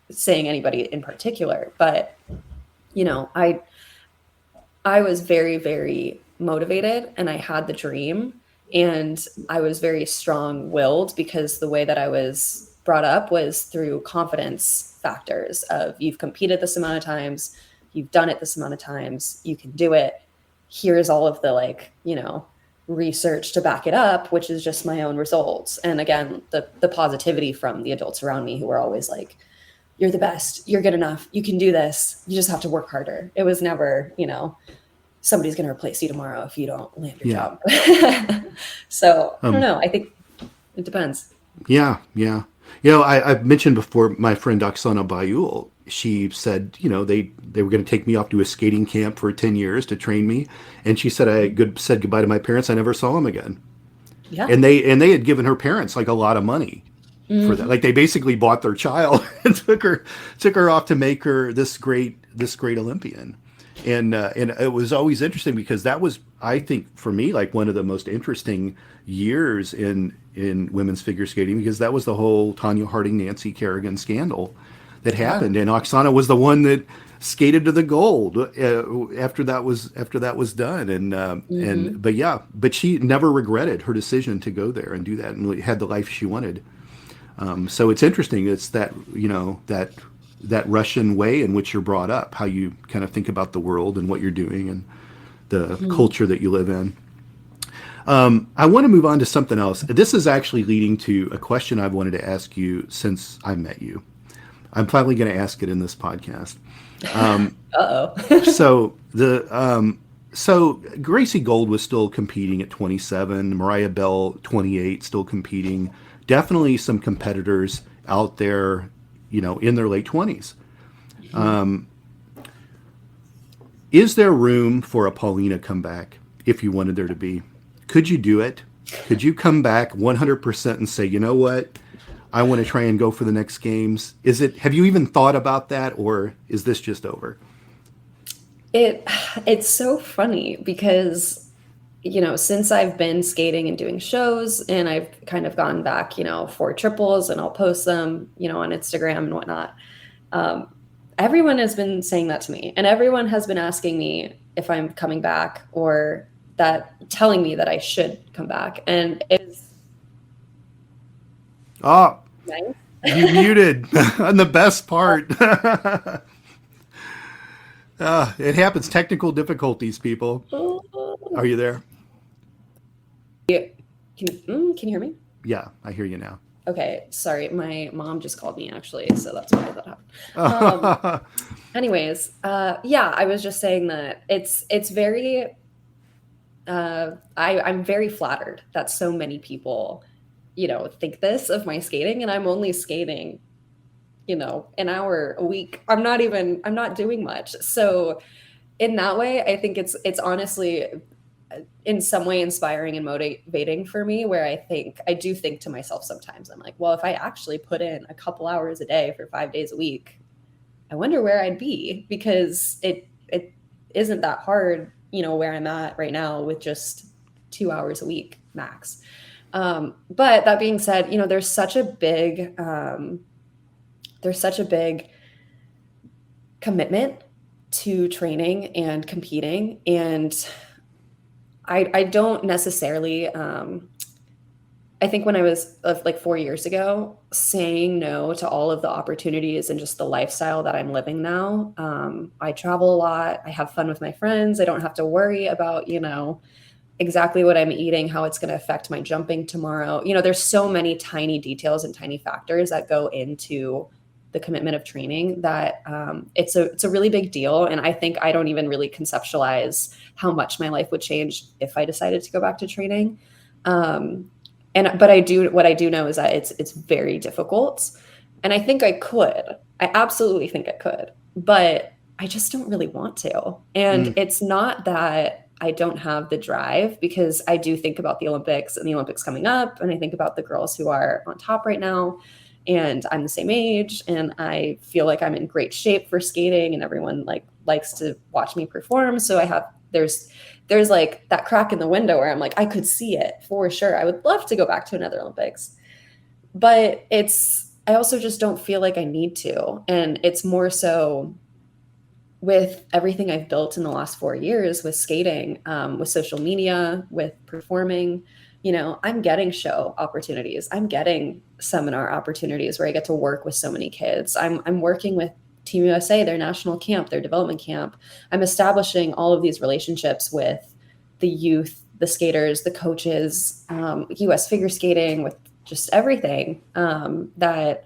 saying anybody in particular, but I was very, very motivated and I had the dream and I was very strong-willed because the way that I was brought up was through confidence factors of you've competed this amount of times, you've done it this amount of times, you can do it. Here's all of the research to back it up, which is just my own results. And again, the positivity from the adults around me who were always like, you're the best, you're good enough, you can do this, you just have to work harder. It was never, somebody's going to replace you tomorrow if you don't land your job. So I don't know. I think it depends. Yeah. I've mentioned before my friend Oksana Bayul, she said, they were going to take me off to a skating camp for 10 years to train me. And she said, I said goodbye to my parents. I never saw them again. Yeah. And they had given her parents like a lot of money for that. Like they basically bought their child and took her off to make her this great Olympian. And it was always interesting because that was, I think for me, like one of the most interesting years in women's figure skating, because that was the whole Tanya Harding, Nancy Kerrigan scandal that happened. And Oksana was the one that skated to the gold after that was done. But she never regretted her decision to go there and do that and had the life she wanted. So it's interesting. It's that, that Russian way in which you're brought up, how you kind of think about the world and what you're doing and the culture that you live in. I want to move on to something else. This is actually leading to a question I've wanted to ask you since I met you. I'm finally going to ask it in this podcast. So Gracie Gold was still competing at 27, Mariah Bell 28, still competing. Definitely some competitors out there, in their late 20s. Is there room for a Polina comeback if you wanted there to be? Could you do it? Could you come back 100% and say, you know what? I want to try and go for the next games. Have you even thought about that, or is this just over? It's so funny because, since I've been skating and doing shows and I've kind of gone back, for triples and I'll post them, on Instagram and whatnot. Everyone has been saying that to me and everyone has been asking me if I'm coming back or telling me that I should come back. And it's nice. You muted on the best part. It happens. Technical difficulties, people. Are you there? Can you hear me? Yeah, I hear you now. Okay, sorry. My mom just called me actually, so that's why that happened. Anyways, I was just saying that it's very. I'm very flattered that so many people, think this of my skating, and I'm only skating, an hour a week. I'm not doing much. So in that way, I think it's honestly in some way inspiring and motivating for me, where I do think to myself sometimes, I'm like, well, if I actually put in a couple hours a day for 5 days a week, I wonder where I'd be, because it isn't that hard, where I'm at right now with just 2 hours a week max. But that being said, there's such a big commitment to training and competing. And I don't necessarily, I think when I was like 4 years ago, saying no to all of the opportunities and just the lifestyle that I'm living now. I travel a lot. I have fun with my friends. I don't have to worry about, exactly what I'm eating, how it's going to affect my jumping tomorrow. There's so many tiny details and tiny factors that go into the commitment of training that it's a really big deal. And I think I don't even really conceptualize how much my life would change if I decided to go back to training. But what I do know is that it's very difficult. And I think I could. I absolutely think I could. But I just don't really want to. And Mm, it's not that I don't have the drive, because I do think about the Olympics and the Olympics coming up. And I think about the girls who are on top right now. And I'm the same age. And I feel like I'm in great shape for skating, and everyone like likes to watch me perform. So there's like that crack in the window where I'm like, I could see it for sure. I would love to go back to another Olympics. But I also just don't feel like I need to. And it's more so with everything I've built in the last 4 years with skating, with social media, with performing, I'm getting show opportunities. I'm getting seminar opportunities where I get to work with so many kids. I'm working with Team USA, their national camp, their development camp. I'm establishing all of these relationships with the youth, the skaters, the coaches, US figure skating, with just everything, that,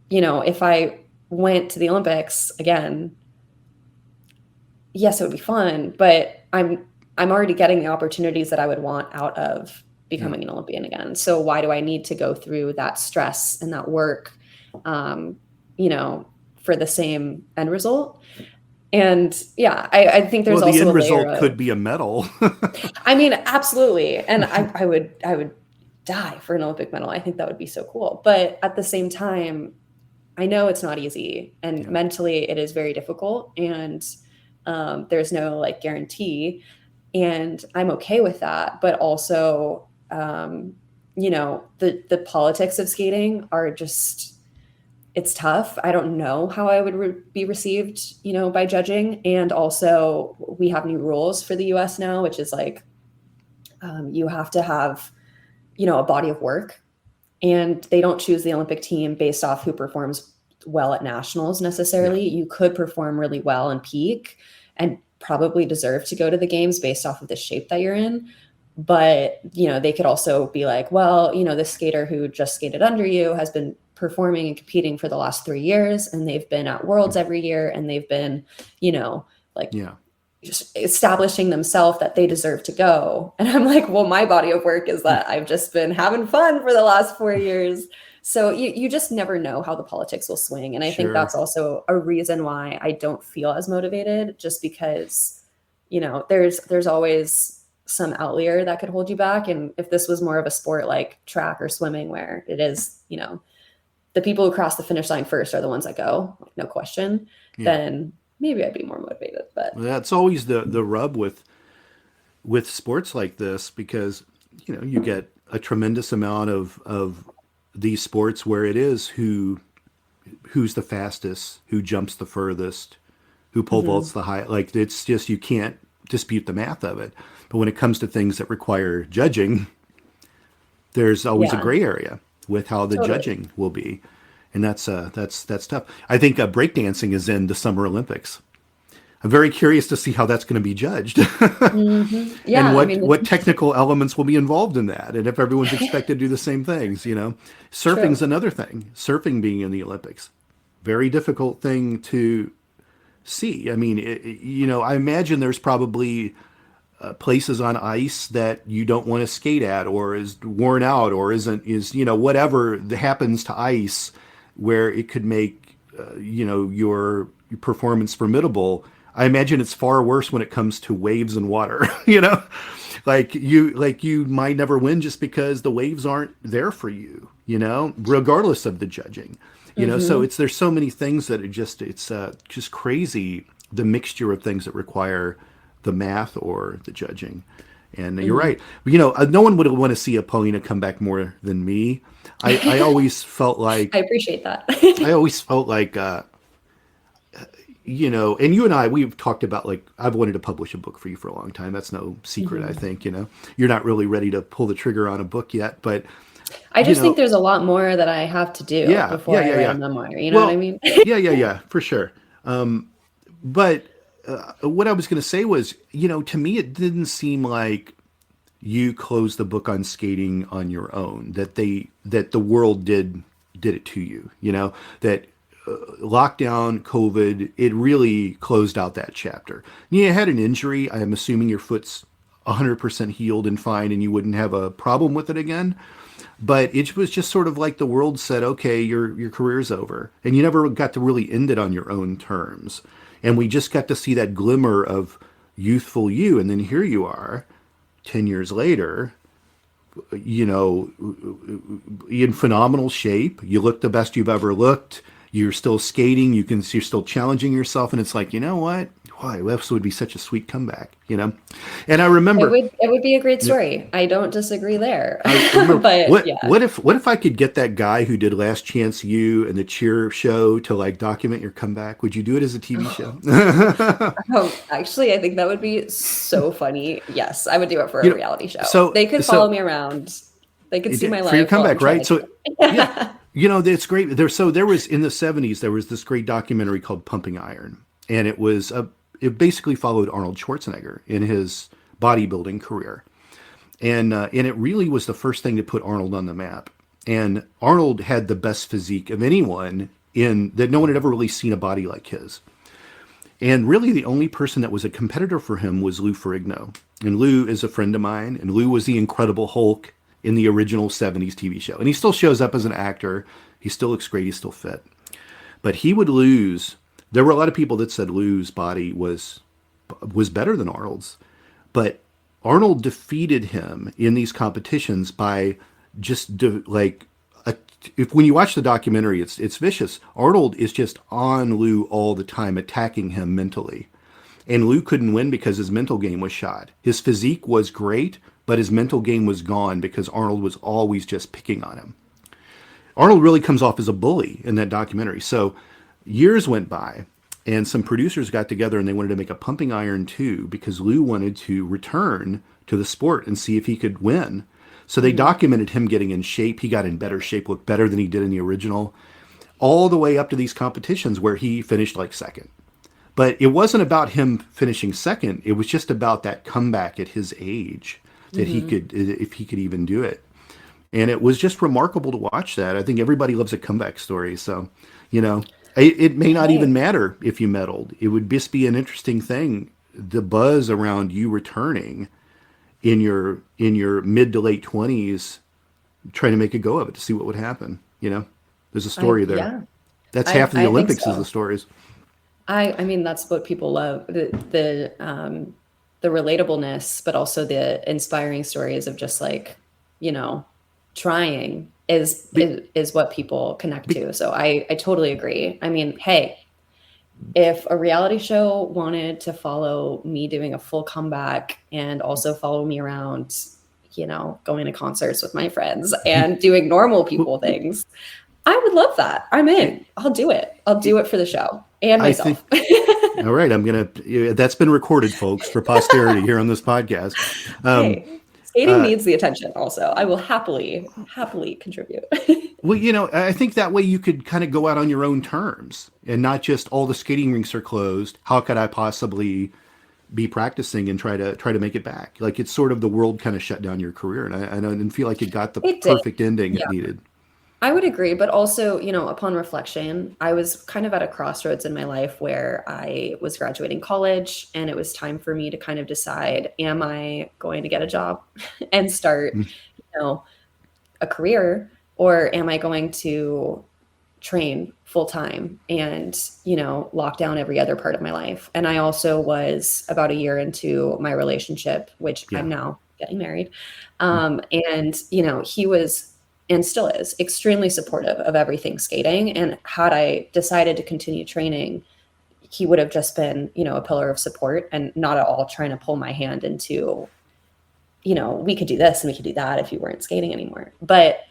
if I went to the Olympics again, yes, it would be fun, but I'm already getting the opportunities that I would want out of yeah. becoming an Olympian again. So why do I need to go through that stress and that work, um, for the same end result? And yeah, I think there's Well, the also end a layer result could of, be a medal. I mean, absolutely. And I would die for an Olympic medal. I think that would be so cool. But at the same time, I know it's not easy, and Yeah. mentally it is very difficult. And there's no like guarantee, and I'm okay with that. But also, the politics of skating are just, it's tough. I don't know how I would be received, by judging. And also, we have new rules for the US now, which is like, you have to have, a body of work, and they don't choose the Olympic team based off who performs well at nationals Yeah. necessarily. You could perform really well and peak and probably deserve to go to the games based off of the shape that you're in. But, they could also be like, well, this skater who just skated under you has been performing and competing for the last 3 years, and they've been at Worlds every year, and they've been, like Yeah. just establishing themselves that they deserve to go. And I'm like, well, my body of work is that I've just been having fun for the last 4 years. So you just never know how the politics will swing. And I think Sure. that's also a reason why I don't feel as motivated, just because, there's always some outlier that could hold you back. And if this was more of a sport like track or swimming, where it is, the people who cross the finish line first are the ones that go, like, no question, Yeah. then maybe I'd be more motivated. But That's always the rub with sports like this, because you get a tremendous amount of these sports where it is who's the fastest, who jumps the furthest, who pole vaults the high. Like, it's just, you can't dispute the math of it. But when it comes to things that require judging, there's always a yeah, gray area with how the totally. judging will be, and that's tough. I think breakdancing is in the Summer Olympics. I'm very curious to see how that's going to be judged, and Yeah, I mean, what technical elements will be involved in that, and if everyone's expected to do the same things. Surfing's true. another thing. Surfing being in the Olympics, very difficult thing to see. I mean, I imagine there's probably places on ice that you don't want to skate at, or is worn out, or is whatever happens to ice, where it could make your performance formidable. I imagine it's far worse when it comes to waves and water. Like you might never win just because the waves aren't there for you, regardless of the judging. So Hmm. there's so many things that it's just crazy, the mixture of things that require the math or the judging. And you're Hmm. right. No one would want to see a Polina come back more than me. I always felt I like appreciate that. I always felt like and you and we've talked about, like, I've wanted to publish a book for you for a long time. That's no secret. I Hmm. think, you're not really ready to pull the trigger on a book yet, but I you just think know, there's a lot more that I have to do yeah, yeah, before I yeah, write a yeah. memoir. You know what I Well, mean? yeah, for sure. But what I was going to say was, to me, it didn't seem like you closed the book on skating on your own. That the world did it to you. That lockdown, COVID, it really closed out that chapter. You had an injury. I am assuming your foot's 100% healed and fine, and you wouldn't have a problem with it again. But it was just sort of like the world said, okay, your career's over. And you never got to really end it on your own terms. And we just got to see that glimmer of youthful you. And then here you are, 10 years later, you know, in phenomenal shape. You look the best you've ever looked. You're still skating. You're still challenging yourself. And it's like, you know what? Why, this would be such a sweet comeback, you know? And I remember It would be a great story. I don't disagree there. I remember, But yeah. what if I could get that guy who did Last Chance U and the Cheer show to like document your comeback? Would you do it as a TV show? Actually, I think that would be so funny. Yes, I would do it for a reality show. So they could follow me around. They could see my life for your comeback, right? So yeah. you know, it's great. There was in the 70s, there was this great documentary called Pumping Iron, and it basically followed Arnold Schwarzenegger in his bodybuilding career. And it really was the first thing to put Arnold on the map. And Arnold had the best physique of anyone that no one had ever really seen a body like his. And really the only person that was a competitor for him was Lou Ferrigno. And Lou is a friend of mine. And Lou was the Incredible Hulk in the original 70s TV show. And he still shows up as an actor. He still looks great. He's still fit. But he would lose. There were a lot of people that said Lou's body was better than Arnold's. But Arnold defeated him in these competitions by when you watch the documentary, it's vicious. Arnold is just on Lou all the time, attacking him mentally. And Lou couldn't win because his mental game was shot. His physique was great, but his mental game was gone because Arnold was always just picking on him. Arnold really comes off as a bully in that documentary. So years went by, and some producers got together and they wanted to make a Pumping Iron 2 because Lou wanted to return to the sport and see if he could win. So they documented him getting in shape. He got in better shape, looked better than he did in the original, all the way up to these competitions where he finished like second. But it wasn't about him finishing second. It was just about that comeback at his age that he could, if he could even do it. And it was just remarkable to watch that. I think everybody loves a comeback story. So, you know, it may not even matter if you medaled. It would just be an interesting thing. The buzz around you returning in your mid to late 20s, trying to make a go of it to see what would happen. You know, there's a story there. Yeah. That's half of the Olympics is the stories. I mean, that's what people love. The relatableness, but also the inspiring stories of just like, you know, trying is what people connect to. So I totally agree. I mean, hey, if a reality show wanted to follow me doing a full comeback and also follow me around, you know, going to concerts with my friends and doing normal people things, I would love that. I'm in. I'll do it. I'll do it for the show and myself. All right. That's been recorded, folks, for posterity here on this podcast. Hey. Skating needs the attention also. I will happily contribute. Well, you know, I think that way you could kind of go out on your own terms and not just all the skating rinks are closed. How could I possibly be practicing and try to make it back? Like it's sort of the world kind of shut down your career. And I didn't feel like it got the perfect ending it needed. I would agree. But also, you know, upon reflection, I was kind of at a crossroads in my life where I was graduating college and it was time for me to kind of decide, am I going to get a job and start, you know, a career, or am I going to train full time and, you know, lock down every other part of my life? And I also was about a year into my relationship, which I'm now getting married. And, you know, he was, and still is, extremely supportive of everything skating. And had I decided to continue training, he would have just been, you know, a pillar of support and not at all trying to pull my hand into, you know, we could do this and we could do that if you weren't skating anymore. But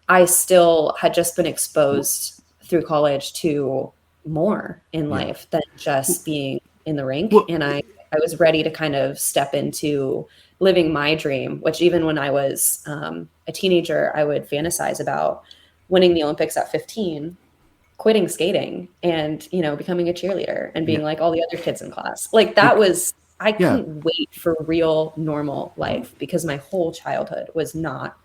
I still had just been exposed through college to more in life than just being in the rink. And I was ready to kind of step into living my dream, which even when I was a teenager, I would fantasize about winning the Olympics at 15, quitting skating and, you know, becoming a cheerleader and being like all the other kids in class. Like that was, I couldn't wait for real normal life because my whole childhood was not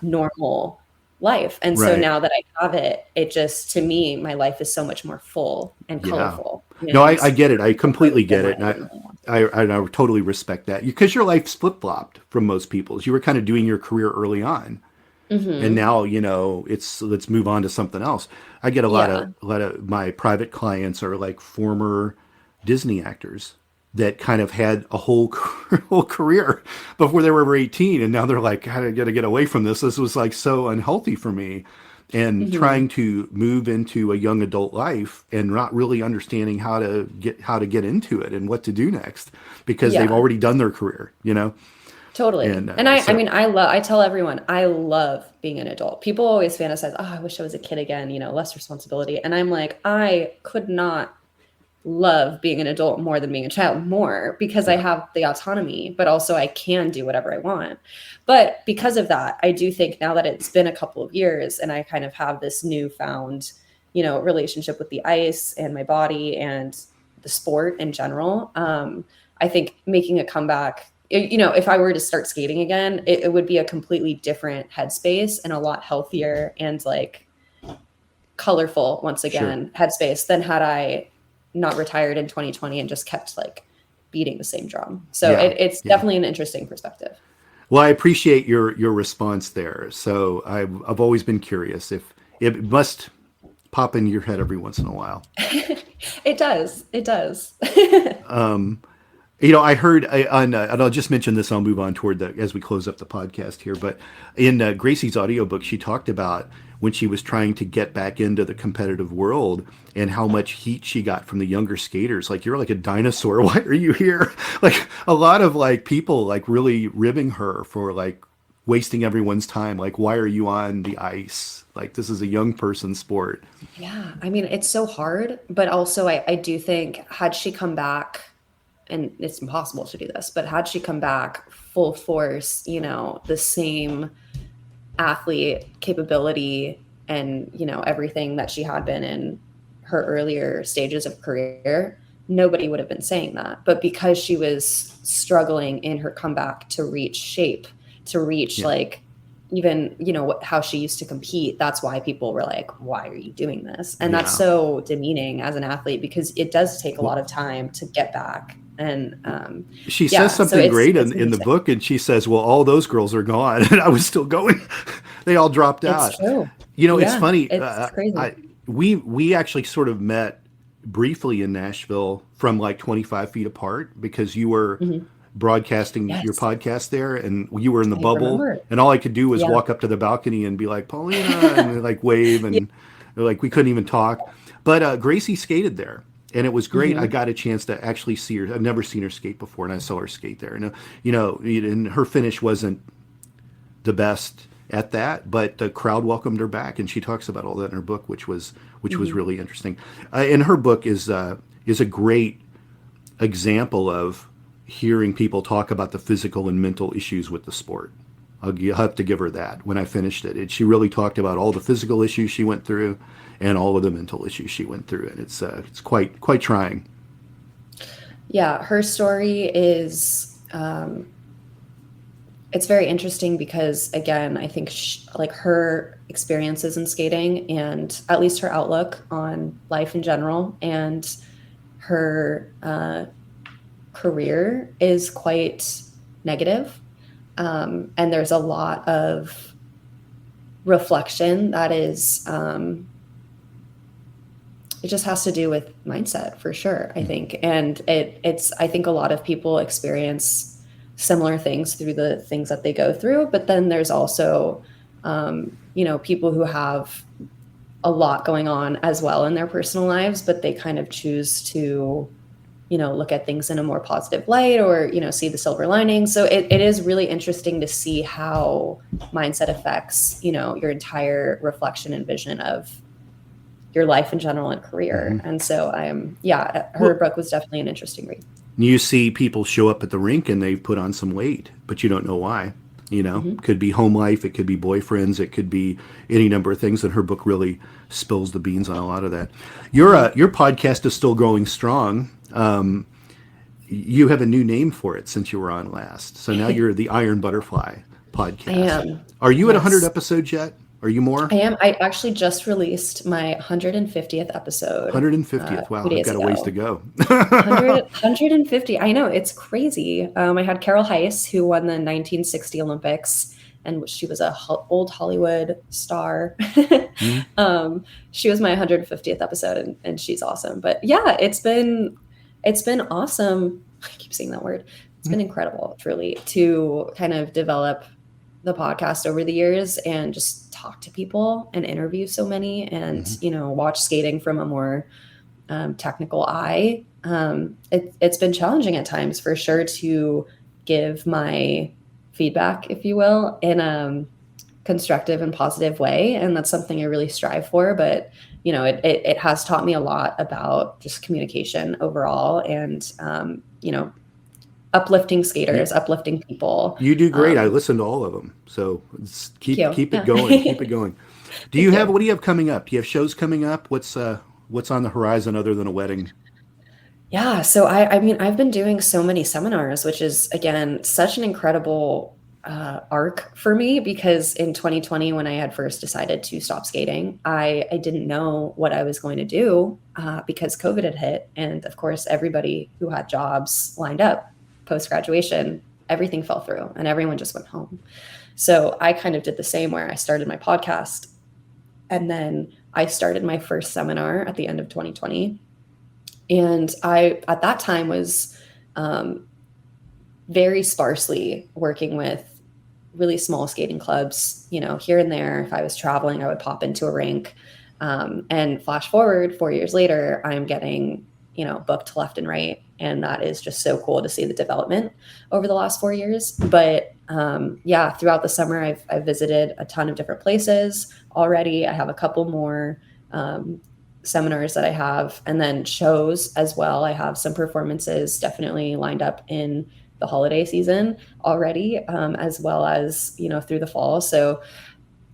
normal life. And so now that I have it, it just, to me, my life is so much more full and colorful. No, I get it. I completely get it. And I totally respect that because your life's flip-flopped from most people's. You were kind of doing your career early on. And Hmm. now, it's let's move on to something else. I get Yeah. a lot of my private clients are like former Disney actors that kind of had a whole whole career before they were over 18, and now they're like, God, I got to get away from this. This was like so unhealthy for me, and Hmm. trying to move into a young adult life and not really understanding how to get into it and what to do next because they've Yeah. already done their career. Totally. And And I so mean, I tell everyone, I love being an adult. People always fantasize, oh, I wish I was a kid again, less responsibility. And I'm like, I could not love being an adult more than being a child more because I yeah, have the autonomy, but also I can do whatever I want. But because of that, I do think now that it's been a couple of years and I kind of have this newfound, relationship with the ice and my body and the sport in general, I think making a comeback, if I were to start skating again, it would be a completely different headspace and a lot healthier and like colorful once sure. again headspace than had I not retired in 2020 and just kept like beating the same drum. So Yeah, it's yeah. definitely an interesting perspective. Well, I appreciate your response there. So I've always been curious if it must pop into your head every once in a while. It does. It does. I heard and I'll just mention this. I'll move on toward the as we close up the podcast here. But in Gracie's audiobook, she talked about when she was trying to get back into the competitive world and how much heat she got from the younger skaters. Like, you're like a dinosaur. Why are you here? Like, a lot of like people like really ribbing her for like wasting everyone's time. Like, why are you on the ice? Like, this is a young person sport. Yeah. I mean, it's so hard, but also I do think had she come back, and it's impossible to do this, but had she come back full force, the same athlete capability and everything that she had been in her earlier stages of career, nobody would have been saying that. But because she was struggling in her comeback to reach shape, to reach Yeah, like even how she used to compete, that's why people were like, why are you doing this? And that's yeah. so demeaning as an athlete because it does take a Well, lot of time to get back. And she says yeah, so something it's great it's in the interesting. book, and she says, well, all those girls are gone and I was still going. They all dropped It's out. true. It's Yeah, funny. it's crazy. We actually sort of met briefly in Nashville from like 25 feet apart because you were Mhm. broadcasting your Yes, podcast there and you were in the I bubble, remember. and all I could do was Yeah. walk up to the balcony and be like, Paulina, and like wave, Yeah. and like we couldn't even talk. But Gracie skated there, and it was great. I Mhm. got a chance to actually see her. I've never seen her skate before, and I saw her skate there. And her finish wasn't the best at that, but the crowd welcomed her back, and she talks about all that in her book, which was Mhm. really interesting. And her book is a great example of hearing people talk about the physical and mental issues with the sport. I'll have to give her that. When I finished she really talked about all the physical issues she went through and all of the mental issues she went through, and it's quite trying. Yeah, her story is it's very interesting because again, I think like her experiences in skating and at least her outlook on life in general and her career is quite negative. And there's a lot of reflection that is it just has to do with mindset for sure, I think. And it's I think a lot of people experience similar things through the things that they go through, but then there's also people who have a lot going on as well in their personal lives, but they kind of choose to look at things in a more positive light or see the silver lining. So it is really interesting to see how mindset affects your entire reflection and vision of your life in general and career. Hmm. And so yeah, her Well, book was definitely an interesting read. you see people show up at the rink and they put on some weight, but you don't know why. Hmm. Could be home life, it could be boyfriends, it could be any number of things. And her book really spills the beans on a lot of that. Hmm. Your podcast is still going strong. You have a new name for it since you were on last. So now I you're the Iron Butterfly podcast. am. Are you at 100 Yes, episodes yet? Are you more? I am. I actually just released my 150th episode 150th. Wow, 2 I've days got a ways to ago. go. 150. I know, it's crazy. I had Carol Heiss, who won the 1960 Olympics, and she was a old Hollywood star. Mhm. She was my 150th episode, and she's awesome. But yeah, it's been awesome. I keep saying that word. It's been incredible, truly, to kind of develop the podcast over the years and just talk to people and interview so many, and watch skating from a more technical eye. It's been challenging at times, for sure, to give my feedback, if you will, in a constructive and positive way, and that's something I really strive for. But it has taught me a lot about just communication overall, and uplifting skaters, uplifting people. You do great. I listened to all of them. So keep it going. Keep it going. What do you have coming up? Do you have shows coming up? What's on the horizon other than a wedding? Yeah. So I've been doing so many seminars, which is, again, such an incredible arc for me, because in 2020, when I had first decided to stop skating, I didn't know what I was going to do because COVID had hit. And of course, everybody who had jobs lined up post-graduation, everything fell through and everyone just went home. So I kind of did the same, where I started my podcast, and then I started my first seminar at the end of 2020. And I, at that time, was very sparsely working with really small skating clubs, here and there. If I was traveling, I would pop into a rink. And flash forward 4 years later, I'm getting, booked left and right. And that is just so cool to see the development over the last 4 years. But throughout the summer, I've visited a ton of different places already. I have a couple more seminars that I have, and then shows as well. I have some performances definitely lined up in the holiday season already, as well as, through the fall. So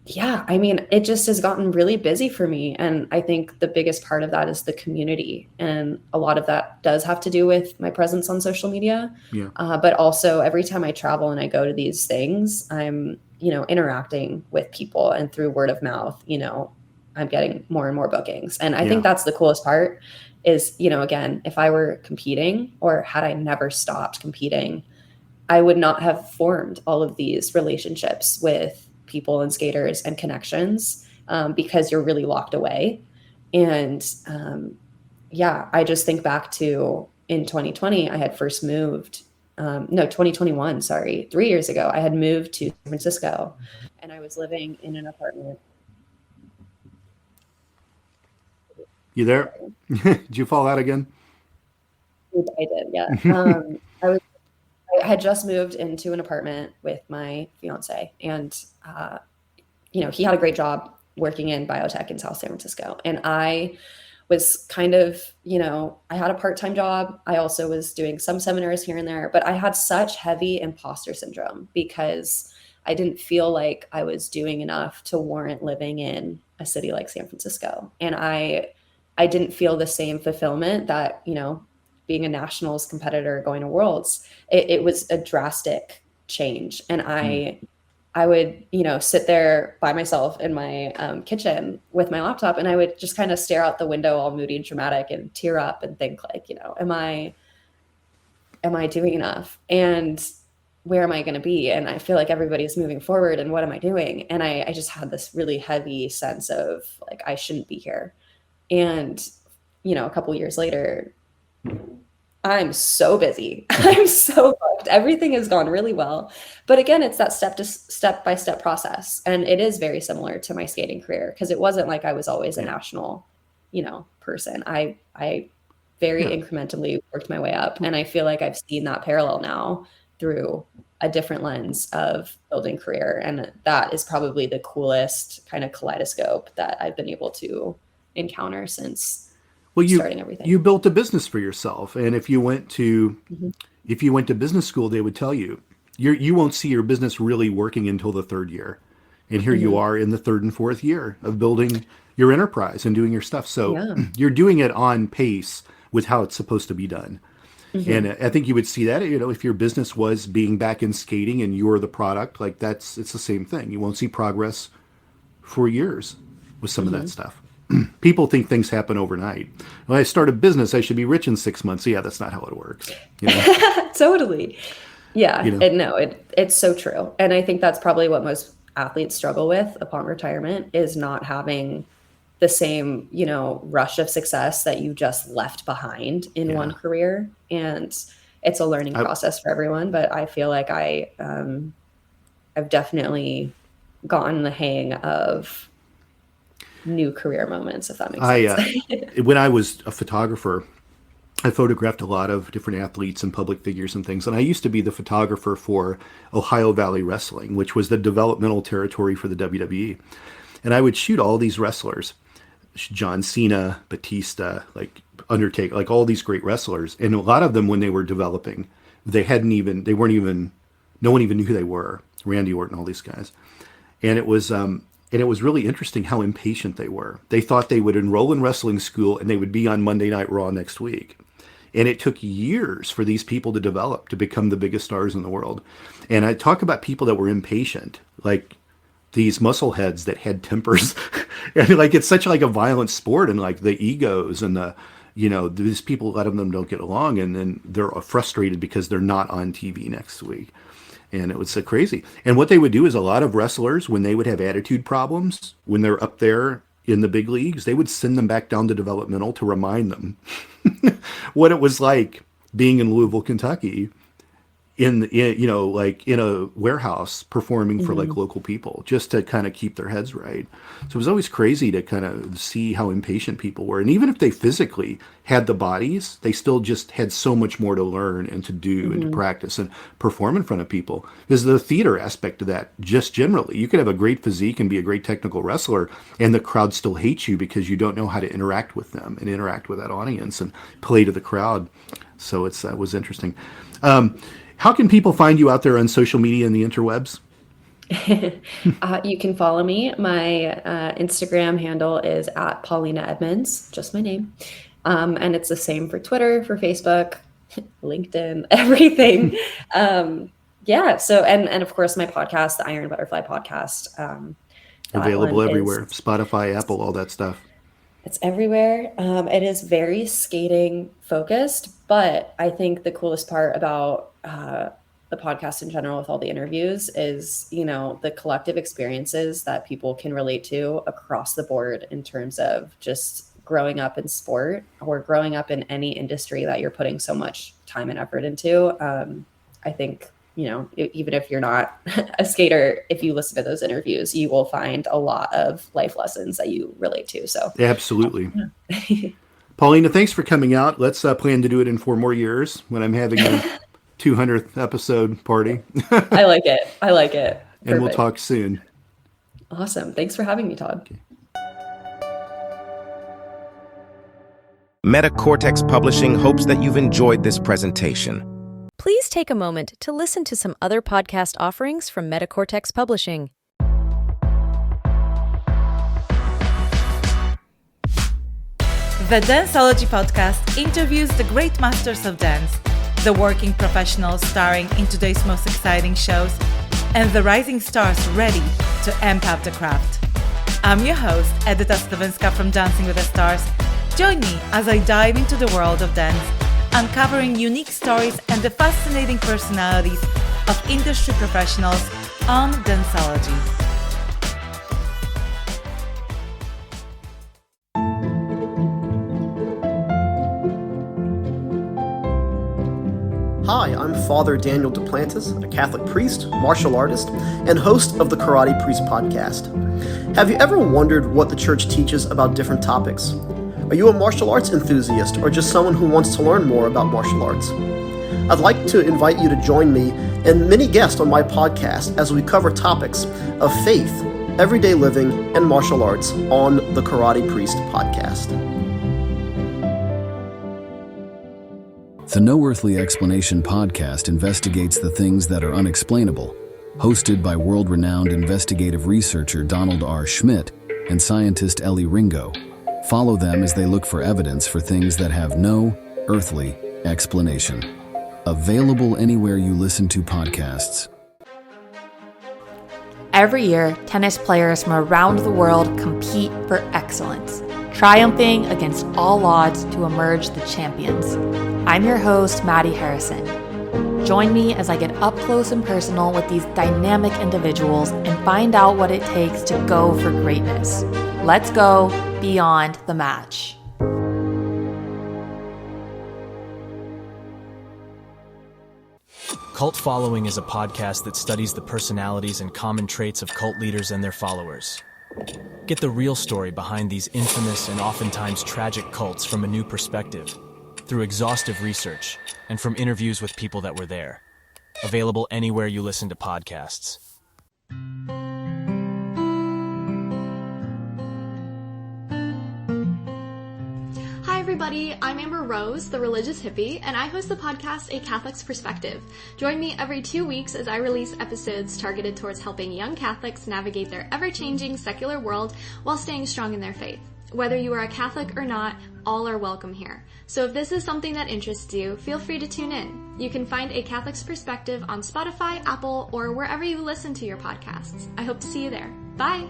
yeah, it just has gotten really busy for me. And I think the biggest part of that is the community. And a lot of that does have to do with my presence on social media. Yeah. But also, every time I travel and I go to these things, I'm, interacting with people, and through word of mouth, I'm getting more and more bookings. And I think that's the coolest part is, again, if I were competing, or had I never stopped competing, I would not have formed all of these relationships with people and skaters and connections, because you're really locked away. And I just think back to in 2020, I had first moved, 2021, sorry, 3 years ago, I had moved to San Francisco, and I was living in an apartment. You there? Did you fall out again? I did, yeah. I had just moved into an apartment with my fiance, and he had a great job working in biotech in South San Francisco, and I was kind of, I had a part-time job. I also was doing some seminars here and there, but I had such heavy imposter syndrome because I didn't feel like I was doing enough to warrant living in a city like San Francisco, and I didn't feel the same fulfillment that, being a nationals competitor, going to worlds, it was a drastic change. And I would, sit there by myself in my kitchen with my laptop, and I would just kind of stare out the window all moody and dramatic and tear up and think like, am I doing enough? And where am I going to be? And I feel like everybody's moving forward, and what am I doing? And I just had this really heavy sense of like, I shouldn't be here. And, a couple years later, I'm so busy. I'm so booked. Everything has gone really well. But again, it's that step-by-step process. And it is very similar to my skating career, because it wasn't like I was always a national, person. I very incrementally worked my way up. And I feel like I've seen that parallel now through a different lens of building career. And that is probably the coolest kind of kaleidoscope that I've been able to encounter since starting everything. You built a business for yourself, and if you went to business school, they would tell you you won't see your business really working until the third year, and here you are in the third and fourth year of building your enterprise and doing your stuff. So you're doing it on pace with how it's supposed to be done. And I think you would see that, if your business was being back in skating and you're the product, like it's the same thing. You won't see progress for years with some of that stuff. People think things happen overnight. When I start a business, I should be rich in 6 months. Yeah, that's not how it works. Totally. Yeah, You know, it's so true. And I think that's probably what most athletes struggle with upon retirement is not having the same, rush of success that you just left behind in one yeah. career. And it's a learning I, process for everyone, but I feel like I've definitely gotten the hang of new career moments, if that makes I sense. when I was a photographer, I photographed a lot of different athletes and public figures and things. And I used to be the photographer for Ohio Valley Wrestling, which was the developmental territory for the WWE. And I would shoot all these wrestlers, John Cena, Batista, like Undertaker, like all these great wrestlers. And a lot of them, when they were developing, no one even knew who they were. Randy Orton, all these guys. And it was really interesting how impatient they were. They thought they would enroll in wrestling school and they would be on Monday Night Raw next week. And it took years for these people to develop to become the biggest stars in the world. And I talk about people that were impatient, like these muscle heads that had tempers. And like it's such like a violent sport, and like the egos and these people, a lot of them don't get along, and then they're frustrated because they're not on TV next week. And it was so crazy. And what they would do is a lot of wrestlers, when they would have attitude problems, when they're up there in the big leagues, they would send them back down to developmental to remind them what it was like being in Louisville, Kentucky, like in a warehouse performing for like local people, just to kind of keep their heads right. So it was always crazy to kind of see how impatient people were. And even if they physically had the bodies, they still just had so much more to learn and to do and to practice and perform in front of people. There's the theater aspect of that. Just generally, you could have a great physique and be a great technical wrestler, and the crowd still hates you because you don't know how to interact with them and interact with that audience and play to the crowd. So it was interesting. How can people find you out there on social media and the interwebs? You can follow me. My Instagram handle is at Polina Edmunds, just my name. And it's the same for Twitter, for Facebook, LinkedIn, everything. Yeah. So, and of course my podcast, the Iron Butterfly podcast. Available everywhere. Spotify, Apple, all that stuff. It's everywhere. It is very skating focused, but I think the coolest part about the podcast in general with all the interviews is, the collective experiences that people can relate to across the board in terms of just growing up in sport or growing up in any industry that you're putting so much time and effort into. I think, even if you're not a skater, if you listen to those interviews, you will find a lot of life lessons that you relate to. So absolutely. Polina, thanks for coming out. Let's plan to do it in 4 more years when I'm having a 200th episode party. I like it. Perfect. And we'll talk soon. Awesome. Thanks for having me, Todd. Okay. Metacortex Publishing hopes that you've enjoyed this presentation. Please take a moment to listen to some other podcast offerings from Metacortex Publishing. The Danceology podcast interviews the great masters of dance, the working professionals starring in today's most exciting shows, and the rising stars ready to amp up the craft. I'm your host, Edyta Slawenska from Dancing with the Stars. Join me as I dive into the world of dance, uncovering unique stories and the fascinating personalities of industry professionals on Danceology. Hi, I'm Father Daniel Duplantis, a Catholic priest, martial artist, and host of the Karate Priest podcast. Have you ever wondered what the church teaches about different topics? Are you a martial arts enthusiast or just someone who wants to learn more about martial arts? I'd like to invite you to join me and many guests on my podcast as we cover topics of faith, everyday living, and martial arts on the Karate Priest podcast. The No Earthly Explanation podcast investigates the things that are unexplainable, hosted by world-renowned investigative researcher Donald R. Schmidt and scientist Ellie Ringo. Follow them as they look for evidence for things that have no earthly explanation. Available anywhere you listen to podcasts. Every year, tennis players from around the world compete for excellence, triumphing against all odds to emerge the champions. I'm your host, Maddie Harrison. Join me as I get up close and personal with these dynamic individuals and find out what it takes to go for greatness. Let's go beyond the match. Cult Following is a podcast that studies the personalities and common traits of cult leaders and their followers. Get the real story behind these infamous and oftentimes tragic cults from a new perspective, through exhaustive research, and from interviews with people that were there. Available anywhere you listen to podcasts. Hi everybody, I'm Amber Rose, the religious hippie, and I host the podcast A Catholic's Perspective. Join me every 2 weeks as I release episodes targeted towards helping young Catholics navigate their ever-changing secular world while staying strong in their faith. Whether you are a Catholic or not, all are welcome here. So if this is something that interests you, feel free to tune in. You can find A Catholic's Perspective on Spotify, Apple, or wherever you listen to your podcasts. I hope to see you there. Bye!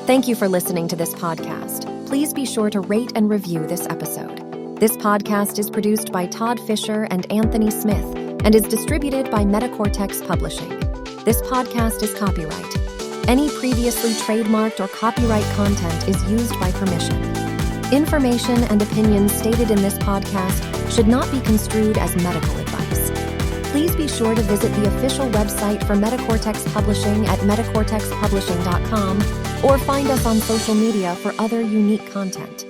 Thank you for listening to this podcast. Please be sure to rate and review this episode. This podcast is produced by Todd Fischer and Anthony Smith and is distributed by Metacortex Publishing. This podcast is copyright. Any previously trademarked or copyright content is used by permission. Information and opinions stated in this podcast should not be construed as medical advice. Please be sure to visit the official website for Metacortex Publishing at metacortexpublishing.com or find us on social media for other unique content.